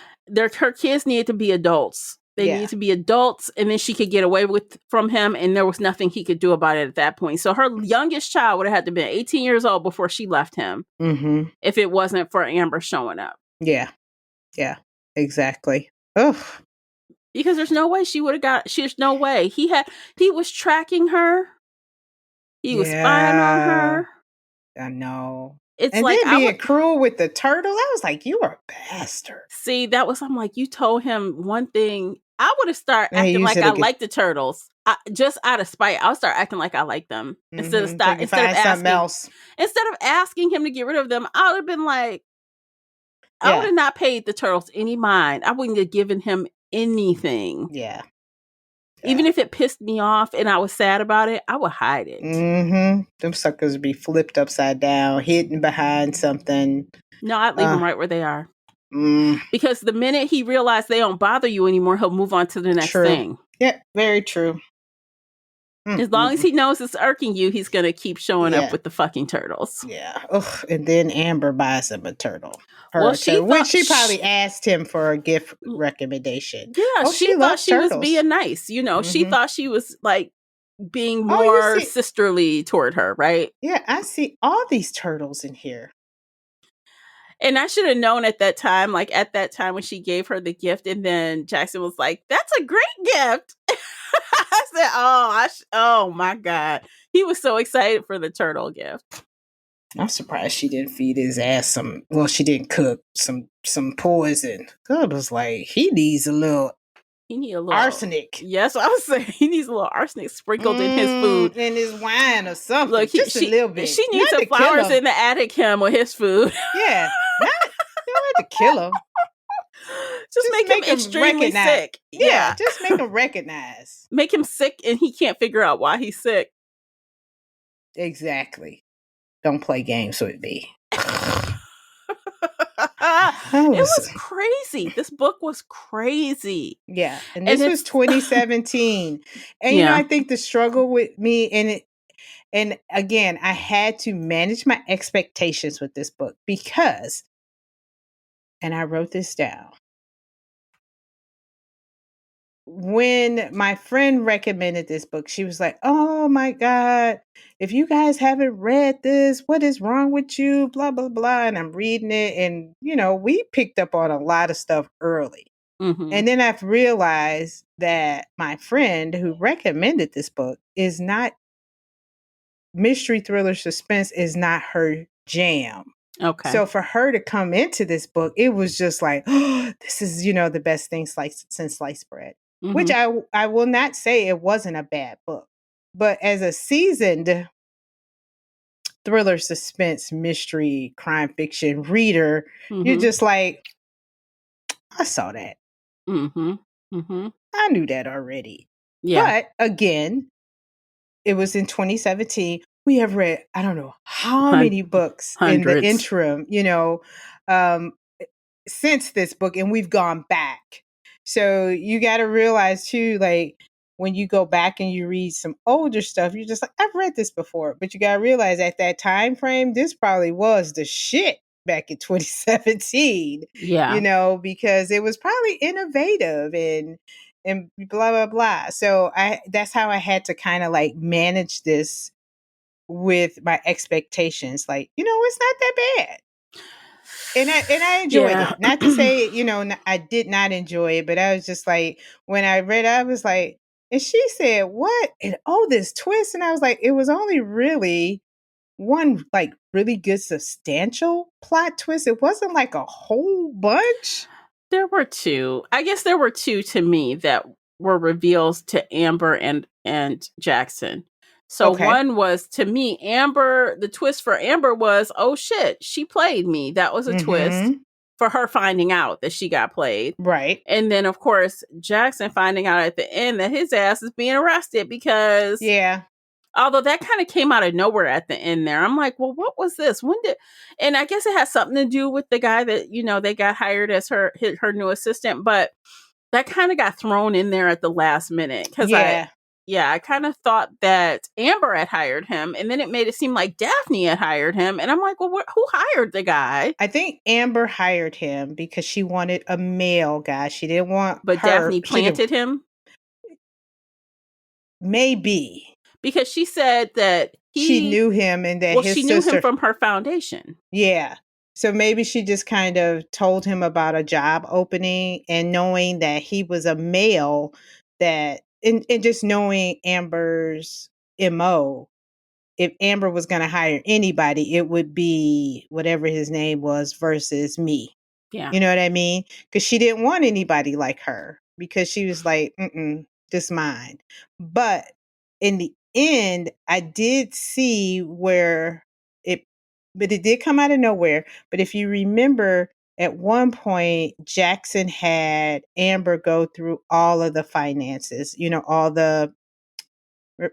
Her kids needed to be adults. They Yeah. needed to be adults, and then she could get away from him, and there was nothing he could do about it at that point. So her youngest child would have had to be 18 years old before she left him, Mm-hmm. if it wasn't for Amber showing up. Yeah. Yeah. Exactly. Ugh. Because there's no way she would have there's no way. He was tracking her. He was spying on Yeah. her. I know. It's And like, then being cruel with the turtle, I was like, you are a bastard. see, I'm like, you told him one thing. I would have started Hey, acting you like should I have. like the turtles. Just out of spite, I'll start acting like I like them, Mm-hmm. So you can find something else. instead of asking him to get rid of them. I would have been like, I would Yeah. have not paid the turtles any mind. I wouldn't have given him anything. Yeah. Even if it pissed me off and I was sad about it, I would hide it. Mm-hmm. Them suckers would be flipped upside down, hidden behind something. No, I'd leave them right where they are. Because the minute he realized they don't bother you anymore, he'll move on to the next thing. Yeah, very true. As long as he knows it's irking you, he's going to keep showing up with the fucking turtles. Yeah. Ugh. And then Amber buys him a turtle. Which she probably asked him for a gift recommendation. Yeah, she thought she was being nice. You know, she thought she was like being more sisterly toward her, right? Yeah, I see all these turtles in here. And I should have known at that time, like at that time when she gave her the gift, and then Jackson was like, "That's a great gift." I said, "Oh my God." He was so excited for the turtle gift. I'm surprised she didn't feed his ass she didn't cook some poison. God was like, he needs a little arsenic. Yes, I was saying he needs a little arsenic sprinkled in his food. In his wine or something. Look, just a little bit. She needs some flowers in the attic him with his food. Yeah. You don't have to kill him. Just make him extremely sick. Yeah, just make him recognize. Make him sick and he can't figure out why he's sick. Exactly. Don't play games with me. It was crazy. This book was crazy. Yeah. And this was 2017. And I think the struggle with me and again, I had to manage my expectations with this book because, and I wrote this down, when my friend recommended this book, she was like, "Oh my God, if you guys haven't read this, what is wrong with you? Blah, blah, blah." And I'm reading it. And, we picked up on a lot of stuff early. Mm-hmm. And then I've realized that my friend who recommended this book is not, mystery, thriller, suspense is not her jam. Okay. So for her to come into this book, it was just like, oh, this is, the best thing since sliced bread. Mm-hmm. Which I will not say it wasn't a bad book. But as a seasoned thriller, suspense, mystery, crime fiction reader, you're just like, I saw that. Mm-hmm. Mm-hmm. I knew that already. Yeah. But again, it was in 2017. We have read, I don't know how many books in the interim, since this book, and we've gone back. So you got to realize too, like when you go back and you read some older stuff, you're just like, I've read this before. But you got to realize at that time frame, this probably was the shit back in 2017. Yeah. Because it was probably innovative and blah, blah, blah. So that's how I had to kind of like manage this with my expectations. Like, it's not that bad. And I enjoyed it. Not to say, I did not enjoy it, but I was just like, when I read it, I was like, and she said, what? And this twist. And I was like, it was only really one like really good substantial plot twist. It wasn't like a whole bunch. There were two. I guess there were two to me that were reveals to Amber and Jackson. So one was, to me, Amber, the twist for Amber was, oh shit, she played me. That was a twist for her finding out that she got played. Right. And then, of course, Jackson finding out at the end that his ass is being arrested because... Yeah. Although that kind of came out of nowhere at the end there. I'm like, well, what was this? And I guess it has something to do with the guy that, they got hired as her new assistant. But that kind of got thrown in there at the last minute. Because I kind of thought that Amber had hired him. And then it made it seem like Daphne had hired him. And I'm like, well, who hired the guy? I think Amber hired him because she wanted a male guy. She didn't want But Daphne planted him? Maybe. Because she said that she knew him and that she knew him from her foundation. Yeah. So maybe she just kind of told him about a job opening, and knowing that he was a male, and just knowing Amber's MO, if Amber was going to hire anybody, it would be whatever his name was versus me. Yeah. You know what I mean? Because she didn't want anybody like her, because she was like, this mine. But in the end, I did see but it did come out of nowhere. But if you remember, at one point, Jackson had Amber go through all of the finances, all the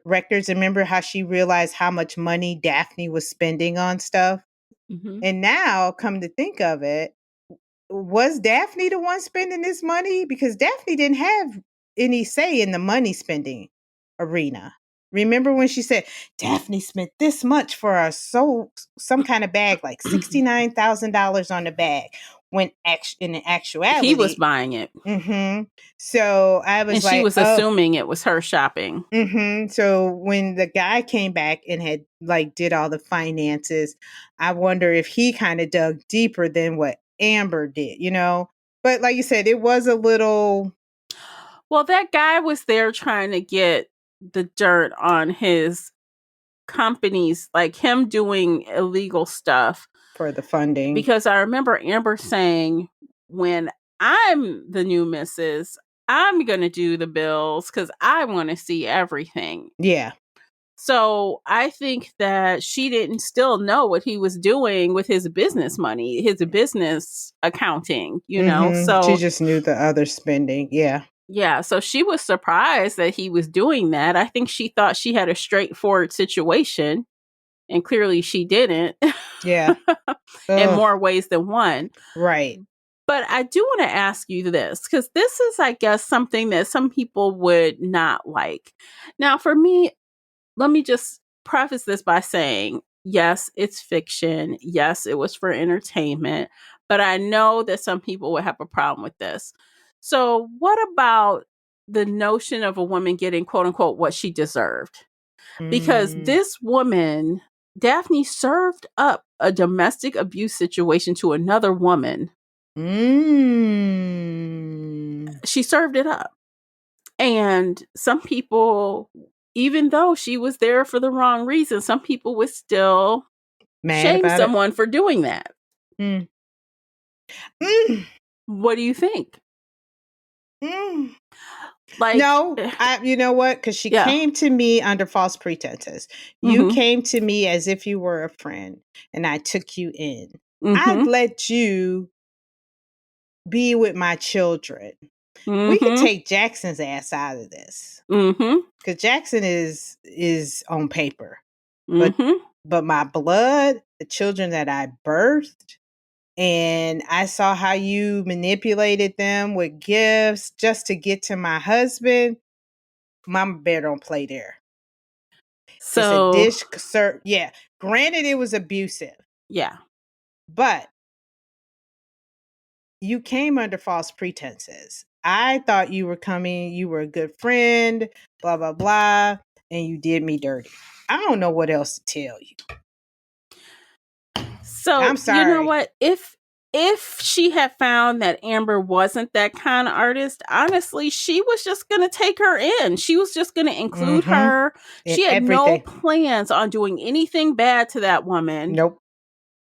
records. Remember how she realized how much money Daphne was spending on stuff? Mm-hmm. And now, come to think of it, was Daphne the one spending this money? Because Daphne didn't have any say in the money spending arena. Remember when she said Daphne spent this much for some kind of bag, like $69,000 on the bag, when in actuality he was buying it. Mm-hmm. So I was and she like, was assuming it was her shopping. Mm-hmm. So when the guy came back and had did all the finances, I wonder if he kind of dug deeper than what Amber did, But like you said, it was a little. Well, that guy was there trying to get the dirt on his companies, like him doing illegal stuff For the funding. Because I remember Amber saying, when I'm the new missus, I'm going to do the bills because I want to see everything. Yeah. So I think that she didn't still know what he was doing with his business money, his business accounting, So she just knew the other spending. Yeah. Yeah. So she was surprised that he was doing that. I think she thought she had a straightforward situation, and clearly she didn't. Yeah. In more ways than one. Right. But I do want to ask you this, because this is, I guess, something that some people would not like. Now, for me, let me just preface this by saying, yes, it's fiction. Yes, it was for entertainment. But I know that some people would have a problem with this. So what about the notion of a woman getting, quote unquote, what she deserved? Because this woman, Daphne, served up a domestic abuse situation to another woman. She served it up. And some people, even though she was there for the wrong reason, some people would still shame someone for doing that. What do you think? No, you know what? Because she came to me under false pretenses. You came to me as if you were a friend, and I took you in. I'd let you be with my children. We could take Jackson's ass out of this, because Jackson is on paper, but my blood, the children that I birthed. And I saw how you manipulated them with gifts just to get to my husband. Mama Bear don't play there. So it's a dish, yeah. Granted, it was abusive. Yeah. But you came under false pretenses. I thought you were a good friend, blah, blah, blah, and you did me dirty. I don't know what else to tell you. So, I'm sorry. You know what? If she had found that Amber wasn't that kind of artist, honestly, she was just going to take her in. She was just going to include her. She had no plans on doing anything bad to that woman. Nope.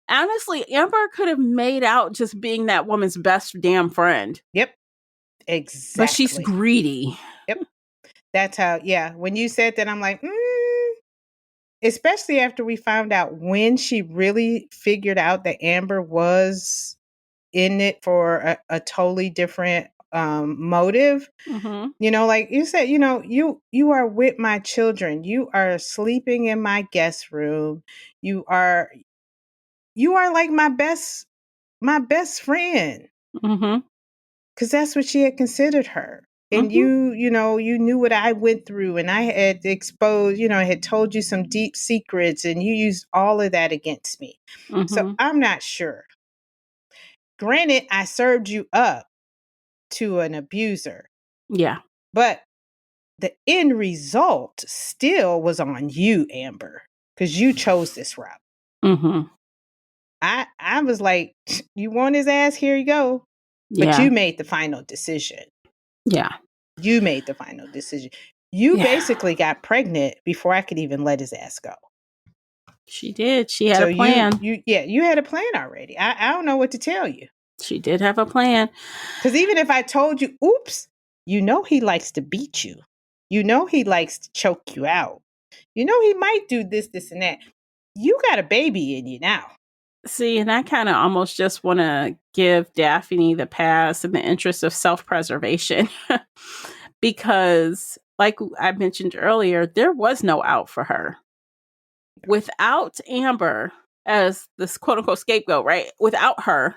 Honestly, Amber could have made out just being that woman's best damn friend. Yep. Exactly. But she's greedy. Yep. That's how, yeah. When you said that, I'm like, especially after we found out when she really figured out that Amber was in it for a totally different motive. Like you said, you are with my children. You are sleeping in my guest room. You are like my best friend. Because that's what she had considered her. And you knew what I went through, and I had exposed, I had told you some deep secrets, and you used all of that against me. So I'm not sure. Granted, I served you up to an abuser. Yeah. But the end result still was on you, Amber, because you chose this route. I was like, you want his ass? Here you go. But you made the final decision. Yeah. You made the final decision. You basically got pregnant before I could even let his ass go. She did. She had a plan. You had a plan already. I don't know what to tell you. She did have a plan. Because even if I told you, oops, he likes to beat you. He likes to choke you out. He might do this, this, and that. You got a baby in you now. See, and I kind of almost just want to give Daphne the pass in the interest of self-preservation. Because, like I mentioned earlier, there was no out for her. Without Amber as this quote-unquote scapegoat, right? Without her,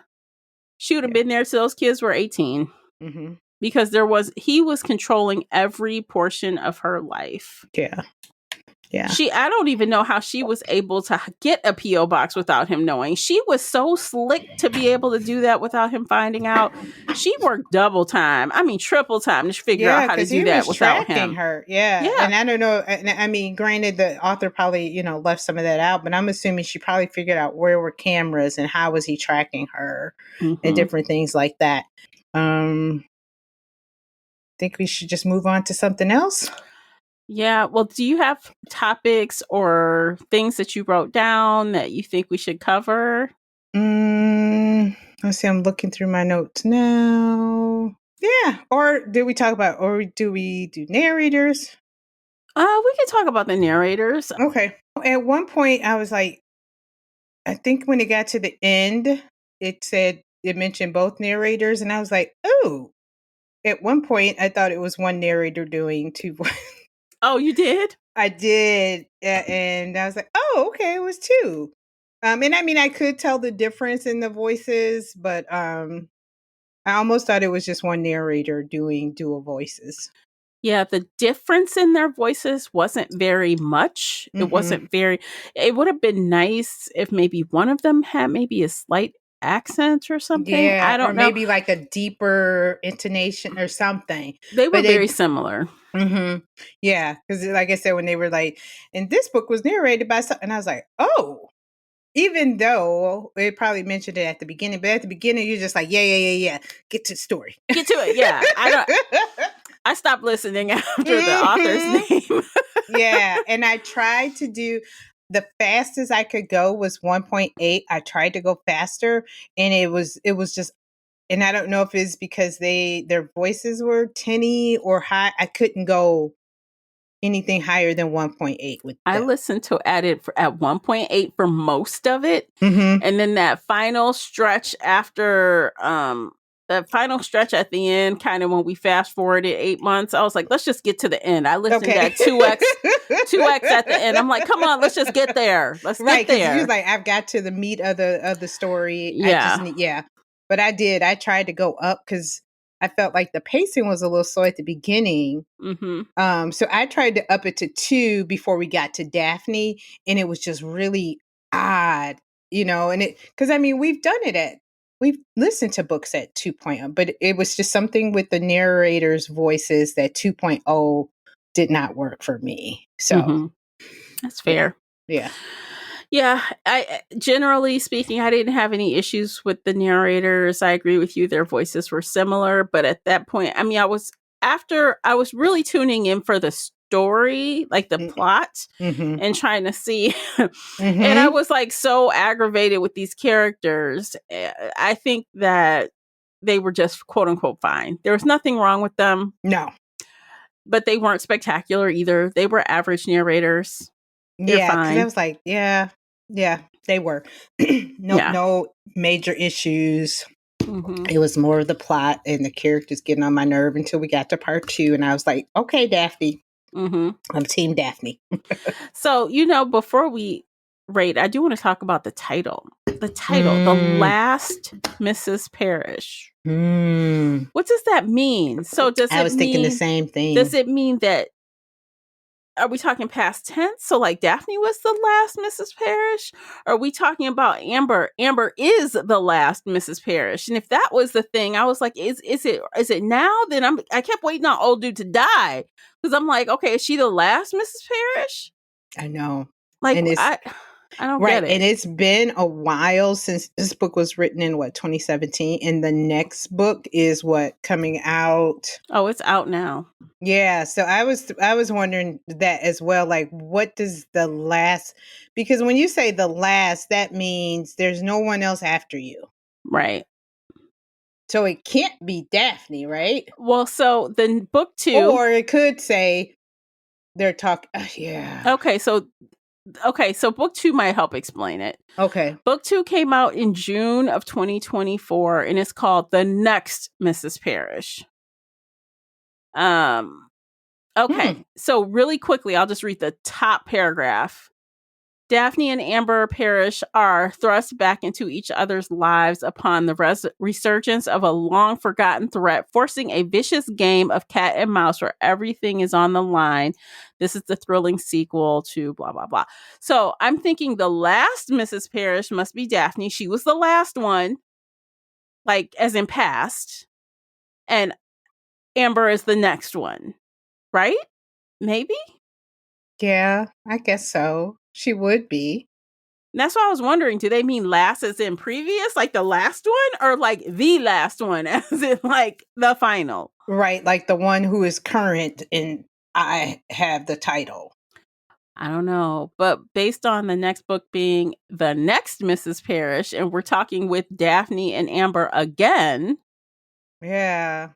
She would have been there till those kids were 18. Mm-hmm. Because he was controlling every portion of her life. Yeah. Yeah. I don't even know how she was able to get a P.O. box without him knowing. She was so slick to be able to do that without him finding out. She worked double time. I mean, triple time to figure out how to do that without him. Her. Yeah. And I don't know. I mean, granted, the author probably, left some of that out, but I'm assuming she probably figured out where were cameras and how was he tracking her and different things like that. Think we should just move on to something else? Yeah. Well, do you have topics or things that you wrote down that you think we should cover? Let's see. I'm looking through my notes now. Yeah. Or do we do narrators? We can talk about the narrators. Okay. At one point, I was like, I think when it got to the end, it mentioned both narrators, and I was like, oh. At one point, I thought it was one narrator doing two voices. Oh, you did? I did. And I was like, oh, okay, it was two. And I mean, I could tell the difference in the voices, but I almost thought it was just one narrator doing dual voices. Yeah, the difference in their voices wasn't very much. It wasn't very, it would have been nice if maybe one of them had maybe a slight accent or something. Yeah, I don't know. Maybe like a deeper intonation or something. They were very similar. Yeah, because like I said, when they were like, and this book was narrated by someone, and I was like, oh, even though it probably mentioned it at the beginning, but at the beginning you're just like, yeah, get to the story. Get to it, yeah. I stopped listening after the author's name. Yeah, and I tried to do the fastest I could go was 1.8. I tried to go faster, and it was just, and I don't know if it's because their voices were tinny or high. I couldn't go anything higher than 1.8 with them. I listened to at 1.8 for most of it, and then that final stretch after that final stretch at the end, kind of when we fast forwarded 8 months, I was like, let's just get to the end. I listened to that 2x at the end. I'm like, come on, let's just get there. Let's get there. He was like, I've got to the meat of the story. Yeah. But I did. I tried to go up because I felt like the pacing was a little slow at the beginning. So I tried to up it to 2 before we got to Daphne, and it was just really odd, and because I mean, we've listened to books at 2.0, but it was just something with the narrators' voices that 2.0 did not work for me. So that's fair. Yeah. Yeah, I generally speaking, I didn't have any issues with the narrators. I agree with you; their voices were similar, but at that point, I mean, I was really tuning in for the story, like the plot, and trying to see. And I was like so aggravated with these characters. I think that they were just quote unquote fine. There was nothing wrong with them. No, but they weren't spectacular either. They were average narrators. They're fine. I was like, yeah, they were. No major issues. It was more of the plot and the characters getting on my nerve until we got to part 2, and I was like, okay, Daphne. I'm team Daphne. So, before we rate, I do want to talk about the title. The title, The Last Mrs. Parrish. What does that mean? So I was thinking the same thing. Does it mean that, are we talking past tense? So like Daphne was the last Mrs. Parrish? Or are we talking about Amber? Amber is the last Mrs. Parrish. And if that was the thing, I was like, is it now? Then I kept waiting on old dude to die. Because I'm like, okay, is she the last Mrs. Parrish? I know. Like, I don't get it. And it's been a while since this book was written in 2017, and the next book is coming out. Oh, it's out now. Yeah, so I was wondering that as well. Like, what does the last? Because when you say the last, that means there's no one else after you, right? So it can't be Daphne, right? Well, so then book 2, or it could say they're talking. Yeah. Okay, so book 2 might help explain it. Okay. Book 2 came out in June of 2024, and it's called The Next Mrs. Parrish. Okay, so really quickly, I'll just read the top paragraph. Daphne and Amber Parrish are thrust back into each other's lives upon the resurgence of a long-forgotten threat, forcing a vicious game of cat and mouse where everything is on the line. This is the thrilling sequel to blah, blah, blah. So I'm thinking the last Mrs. Parrish must be Daphne. She was the last one, like as in past. And Amber is the next one, right? Maybe? Yeah, I guess so. She would be. And that's why I was wondering, do they mean last as in previous, like the last one, or like the last one as in like the final? Right, like the one who is current and I have the title. I don't know. But based on the next book being The Next Mrs. Parrish, and we're talking with Daphne and Amber again. Yeah.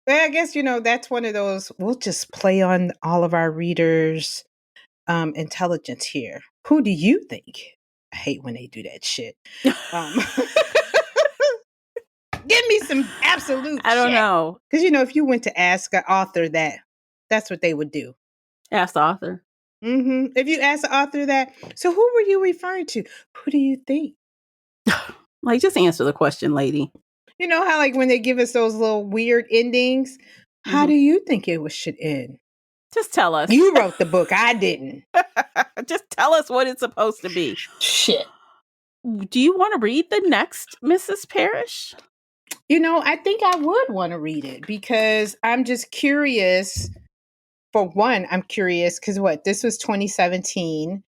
But I guess, that's one of those, we'll just play on all of our readers' intelligence here. Who do you think? I hate when they do that shit. Give me some absolute I don't know. Because, if you went to ask an author that's what they would do. Ask the author. Mm-hmm. If you ask the author that, so who were you referring to? Who do you think? Like, just answer the question, lady. You know how, like, when they give us those little weird endings, how do you think it should end? Just tell us. You wrote the book. I didn't. Just tell us what it's supposed to be. Shit. Do you want to read The Next Mrs. Parrish? I think I would want to read it because I'm just curious. For one, I'm curious because this was 2017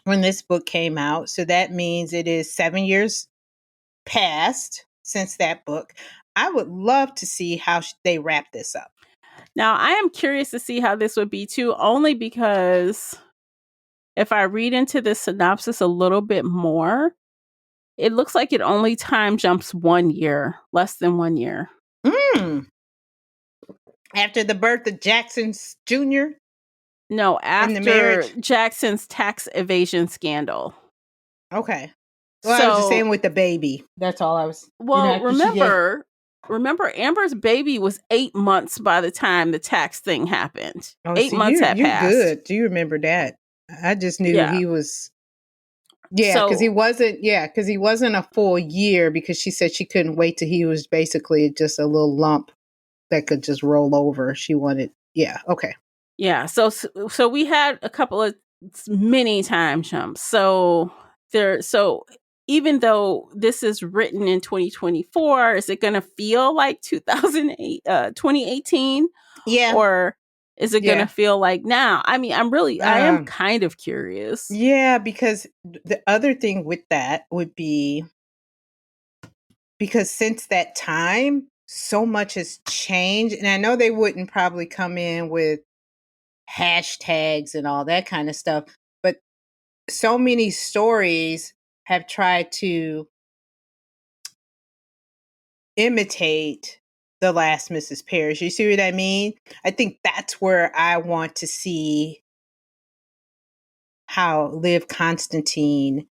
when this book came out. So that means it is 7 years past since that book. I would love to see how they wrap this up. Now, I am curious to see how this would be too, only because if I read into this synopsis a little bit more, it looks like it only time jumps 1 year, less than 1 year. After the birth of Jackson Jr.? No, after Jackson's tax evasion scandal. Okay. Well, I was just saying with the baby. That's all I was. Well, remember, Amber's baby was 8 months by the time the tax thing happened. Oh, 8 months had passed. You're good. Do you remember that? I just knew he was. Yeah, because he wasn't. Yeah, because he wasn't a full year. Because she said she couldn't wait till he was basically just a little lump that could just roll over. She wanted. Yeah. Okay. Yeah. So we had a couple of mini time jumps. So even though this is written in 2024, is it going to feel like 2018? Yeah. Or is it going to feel like now? I mean, I am kind of curious. Yeah, because the other thing with that would be because since that time, so much has changed. And I know they wouldn't probably come in with hashtags and all that kind of stuff, but so many stories have tried to imitate The Last Mrs. Parrish. You see what I mean? I think that's where I want to see how Liv Constantine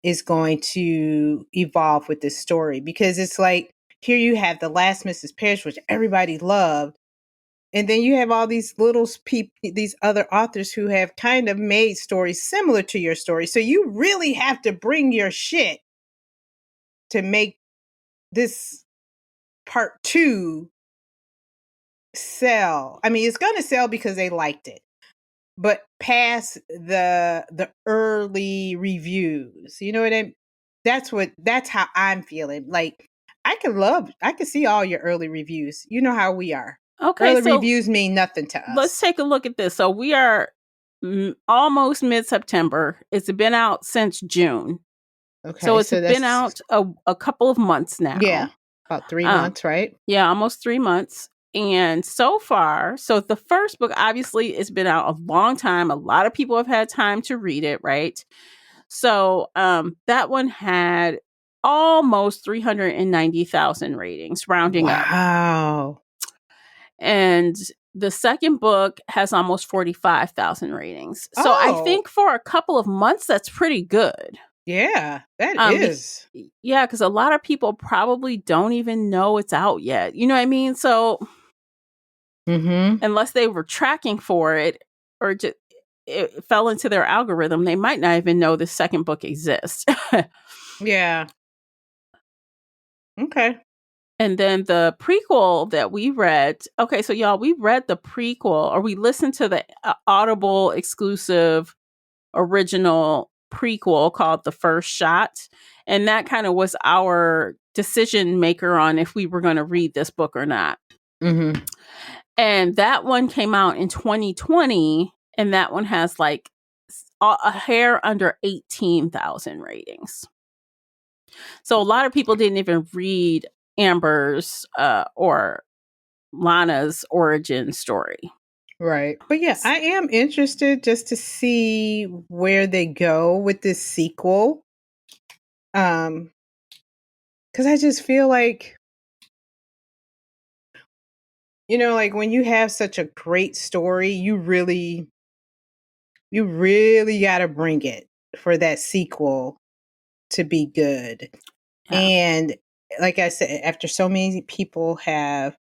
is going to evolve with this story, because it's like here you have The Last Mrs. Parrish, which everybody loved, and then you have all these little people, these other authors who have kind of made stories similar to your story. So you really have to bring your shit to make this part 2 sell. I mean, it's going to sell because they liked it, but past the early reviews, you know what I mean? That's how I'm feeling. Like I can see all your early reviews. You know how we are. Okay, early reviews mean nothing to us. Let's take a look at this. So we are almost mid-September. It's been out since June. Okay, so it's been out a couple of months now. Yeah, about 3 months, right? Yeah, almost 3 months. And so far, so the first book, obviously, it's been out a long time. A lot of people have had time to read it, right? So that one had almost 390,000 ratings, rounding up. Wow. And the second book has almost 45,000 ratings. So I think for a couple of months, that's pretty good. Yeah, that is. Yeah, because a lot of people probably don't even know it's out yet. You know what I mean? So unless they were tracking for it, or just, it fell into their algorithm, they might not even know the second book exists. Yeah. Okay. And then the prequel that we read, okay, so y'all, we read the prequel, or we listened to the Audible exclusive original prequel called The First Shot. And that kind of was our decision maker on if we were going to read this book or not. Mm-hmm. And that one came out in 2020. And that one has like a hair under 18,000 ratings. So a lot of people didn't even read Amber's or Lana's origin story. Right. But yeah, I am interested just to see where they go with this sequel. Because I just feel like, like when you have such a great story, you really got to bring it for that sequel to be good. Yeah. And like I said, after so many people have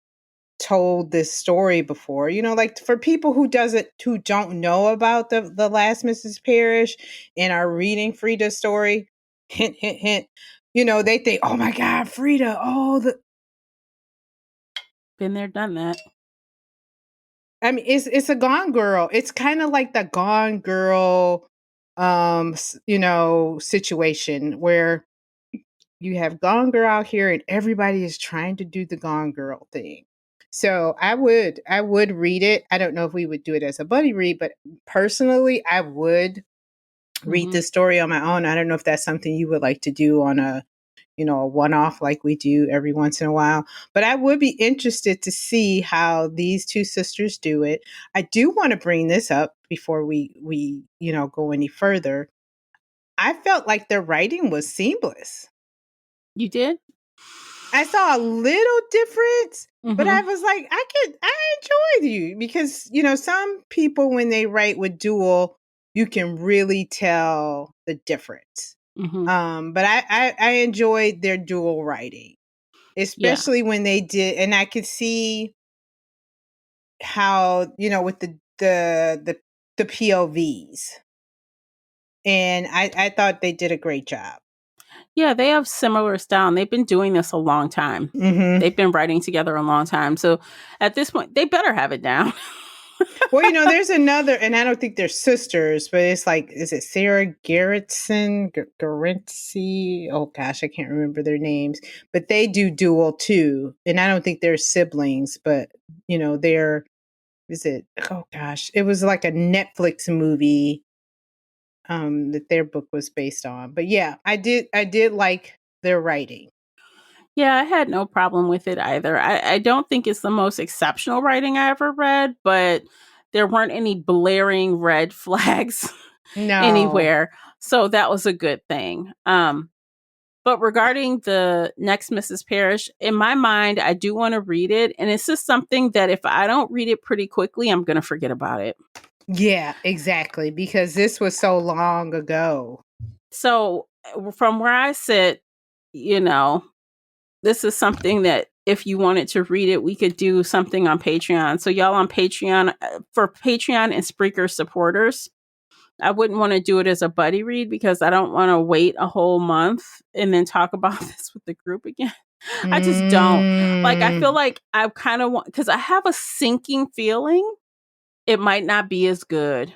told this story before, like for people who don't know about the last Mrs. Parrish and are reading Frida's story, hint, hint, hint, they think, oh my God, Frida, been there, done that. I mean, it's a Gone Girl. It's kind of like the Gone Girl, situation where you have Gone Girl out here and everybody is trying to do the Gone Girl thing. So I would read it. I don't know if we would do it as a buddy read, but personally, I would read the story on my own. I don't know if that's something you would like to do on a one-off like we do every once in a while. But I would be interested to see how these two sisters do it. I do want to bring this up before we go any further. I felt like their writing was seamless. You did? I saw a little difference, but I Mm-hmm. was like, I enjoyed you because, some people when they write with dual, you can really tell the difference. Mm-hmm. But I enjoyed their dual writing, Yeah. especially when they did, and I could see how, with the POVs. And I thought they did a great job. Yeah, they have similar style. And they've been doing this a long time. Mm-hmm. They've been writing together a long time. So at this point, they better have it down. Well, there's another, and I don't think they're sisters, but it's like, is it Sarah Gerritsen, Garintzy? Oh gosh, I can't remember their names, but they do dual too, and I don't think they're siblings, but they're. Is it? Oh gosh, it was like a Netflix movie that their book was based on. But yeah, I did like their writing. Yeah, I had no problem with it either. I don't think it's the most exceptional writing I ever read, but there weren't any blaring red flags No. anywhere. So that was a good thing. But regarding the next Mrs. Parrish, in my mind, I do want to read it. And it's just something that if I don't read it pretty quickly, I'm going to forget about it. Yeah, exactly. Because this was so long ago. So from where I sit, this is something that if you wanted to read it, we could do something on Patreon. So y'all on Patreon, for Patreon and Spreaker supporters, I wouldn't want to do it as a buddy read because I don't want to wait a whole month and then talk about this with the group again. I just don't. Like, I feel like I kind of want, because I have a sinking feeling it might not be as good.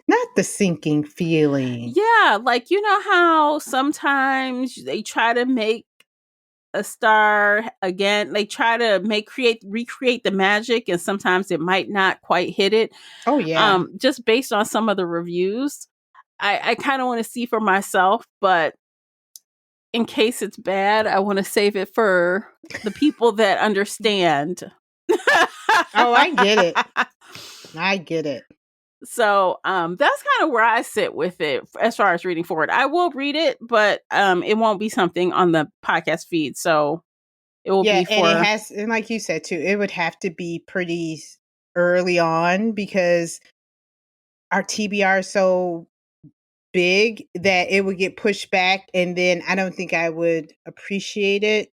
Not the sinking feeling. Yeah, like, you know how sometimes they try to make a star again, they try to recreate the magic, and sometimes it might not quite hit it. Oh yeah. Just based on some of the reviews. I kind of want to see for myself, but in case it's bad, I want to save it for the people that understand. Oh, I get it. I get it. So that's kind of where I sit with it as far as reading forward. I will read it, but it won't be something on the podcast feed. So it will be And it for has, and like you said too, it would have to be pretty early on because our TBR is so big that it would get pushed back, and then I don't think I would appreciate it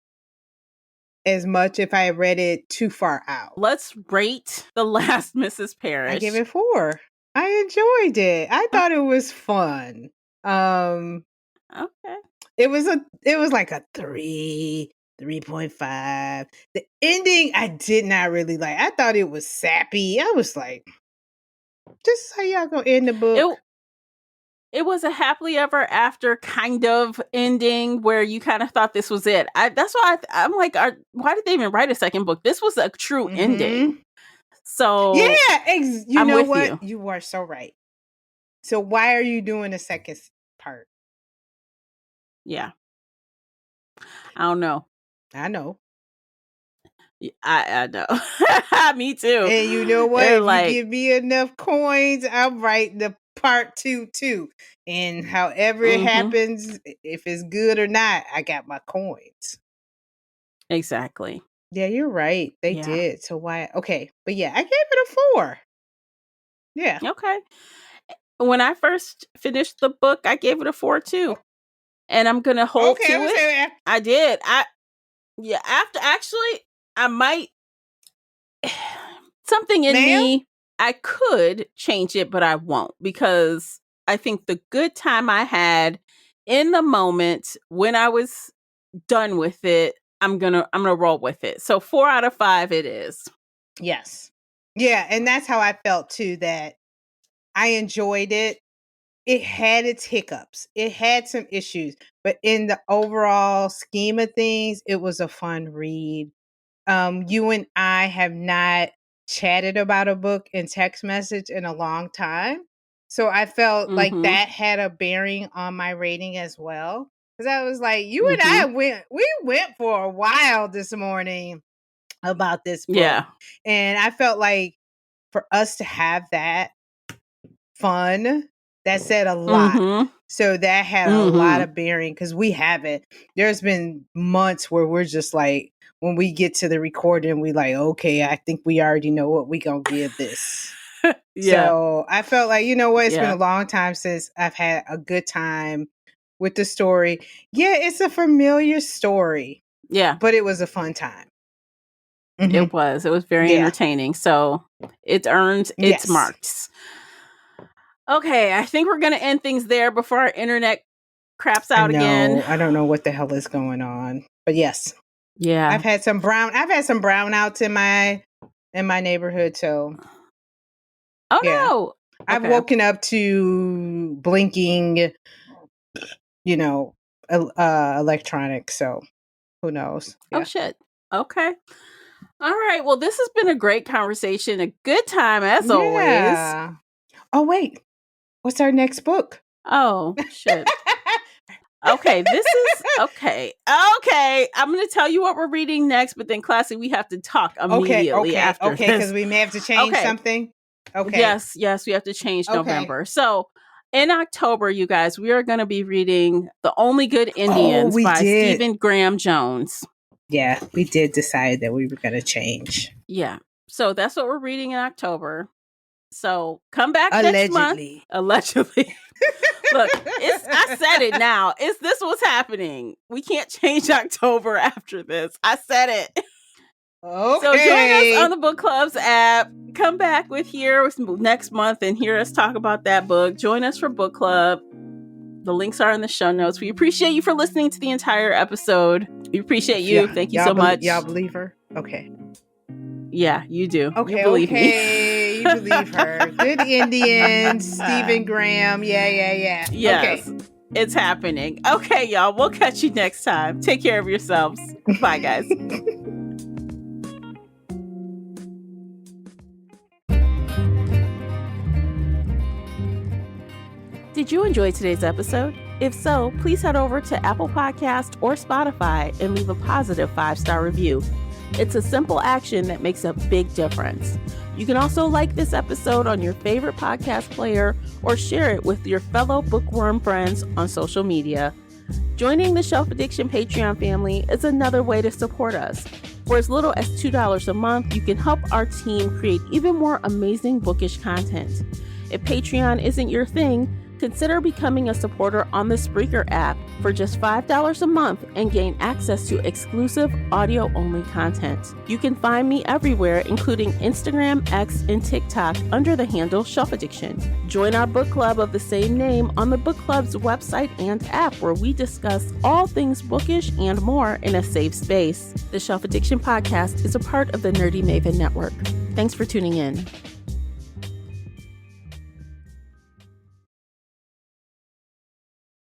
as much if I read it too far out. Let's rate The Last Mrs. I give Parrish. it 4. I enjoyed it. I thought it was fun. Um, Okay. it was like a 3.5. The ending I did not really like. I thought it was sappy. I was like, this is how y'all gonna end the book. It was a happily ever after kind of ending where you kind of thought this was it. That's why I'm like, why did they even write a second book? This was a true ending. So yeah, you I'm know with what? You are so right. So why are you doing the second part? Yeah. I don't know. I know. I know. Me too. And you know what? They're if like, you give me enough coins, I'll write the part 2 too. And however it happens, if it's good or not, I got my coins. Exactly. Yeah, you're right. They did. So why? Okay. But yeah, I gave it a 4. Yeah. Okay. When I first finished the book, I gave it a 4 too. And I'm going to hold to it. I did. Actually, I might, something in me, I could change it, but I won't, because I think the good time I had in the moment when I was done with it, I'm gonna roll with it. So 4 out of 5 it is. Yes. Yeah, and that's how I felt too, that I enjoyed it. It had its hiccups. It had some issues, but in the overall scheme of things, it was a fun read. You and I have not chatted about a book in text message in a long time. So I felt like that had a bearing on my rating as well. Because I was like, you and I went for a while this morning about this book. Yeah. And I felt like for us to have that fun, that said a lot. So that had a lot of bearing, because we haven't. There's been months where we're just like, when we get to the recording, we like, okay, I think we already know what we gonna give this. So I felt like, you know what, it's been a long time since I've had a good time with the story. Yeah, it's a familiar story. Yeah. But it was a fun time. It was very entertaining. So it earned its marks. Okay, I think we're going to end things there before our internet craps out again. I don't know what the hell is going on. But yes. Yeah. I've had some brownouts in my neighborhood, so. Oh no. I've woken up to blinking, electronics, so who knows. Oh shit. Okay. All right. Well, this has been a great conversation. A good time as always. Oh wait. What's our next book? Oh shit. Okay, this is okay. I'm going to tell you what we're reading next, but then Classy, we have to talk immediately after this. Because we may have to change something. Okay. Yes, we have to change November. So in October, you guys, we are going to be reading The Only Good Indians by Stephen Graham Jones. Yeah, we did decide that we were going to change. Yeah. So that's what we're reading in October. So come back next month. Allegedly. Look, I said it now. Is this what's happening? We can't change October after this. I said it. Okay. So join us on the Book Clubs app. Come back next month and hear us talk about that book. Join us for book club. The links are in the show notes. We appreciate you for listening to the entire episode. We appreciate you. Yeah, thank you so much. Y'all believe her? Okay. Yeah, you do. Okay, you believe me. You believe her. Good Indians, Stephen Graham. Yeah. Yes, okay. It's happening. Okay, y'all. We'll catch you next time. Take care of yourselves. Bye, guys. Did you enjoy today's episode? If so, please head over to Apple Podcast or Spotify and leave a positive 5-star review. It's a simple action that makes a big difference. You can also like this episode on your favorite podcast player or share it with your fellow bookworm friends on social media. Joining the Shelf Addiction Patreon family is another way to support us. For as little as $2 a month, you can help our team create even more amazing bookish content. If Patreon isn't your thing, Consider becoming a supporter on the Spreaker app for just $5 a month and gain access to exclusive audio-only content. You can find me everywhere, including Instagram, X, and TikTok under the handle Shelf Addiction. Join our book club of the same name on the book club's website and app, where we discuss all things bookish and more in a safe space. The Shelf Addiction podcast is a part of the Nerdy Maven Network. Thanks for tuning in.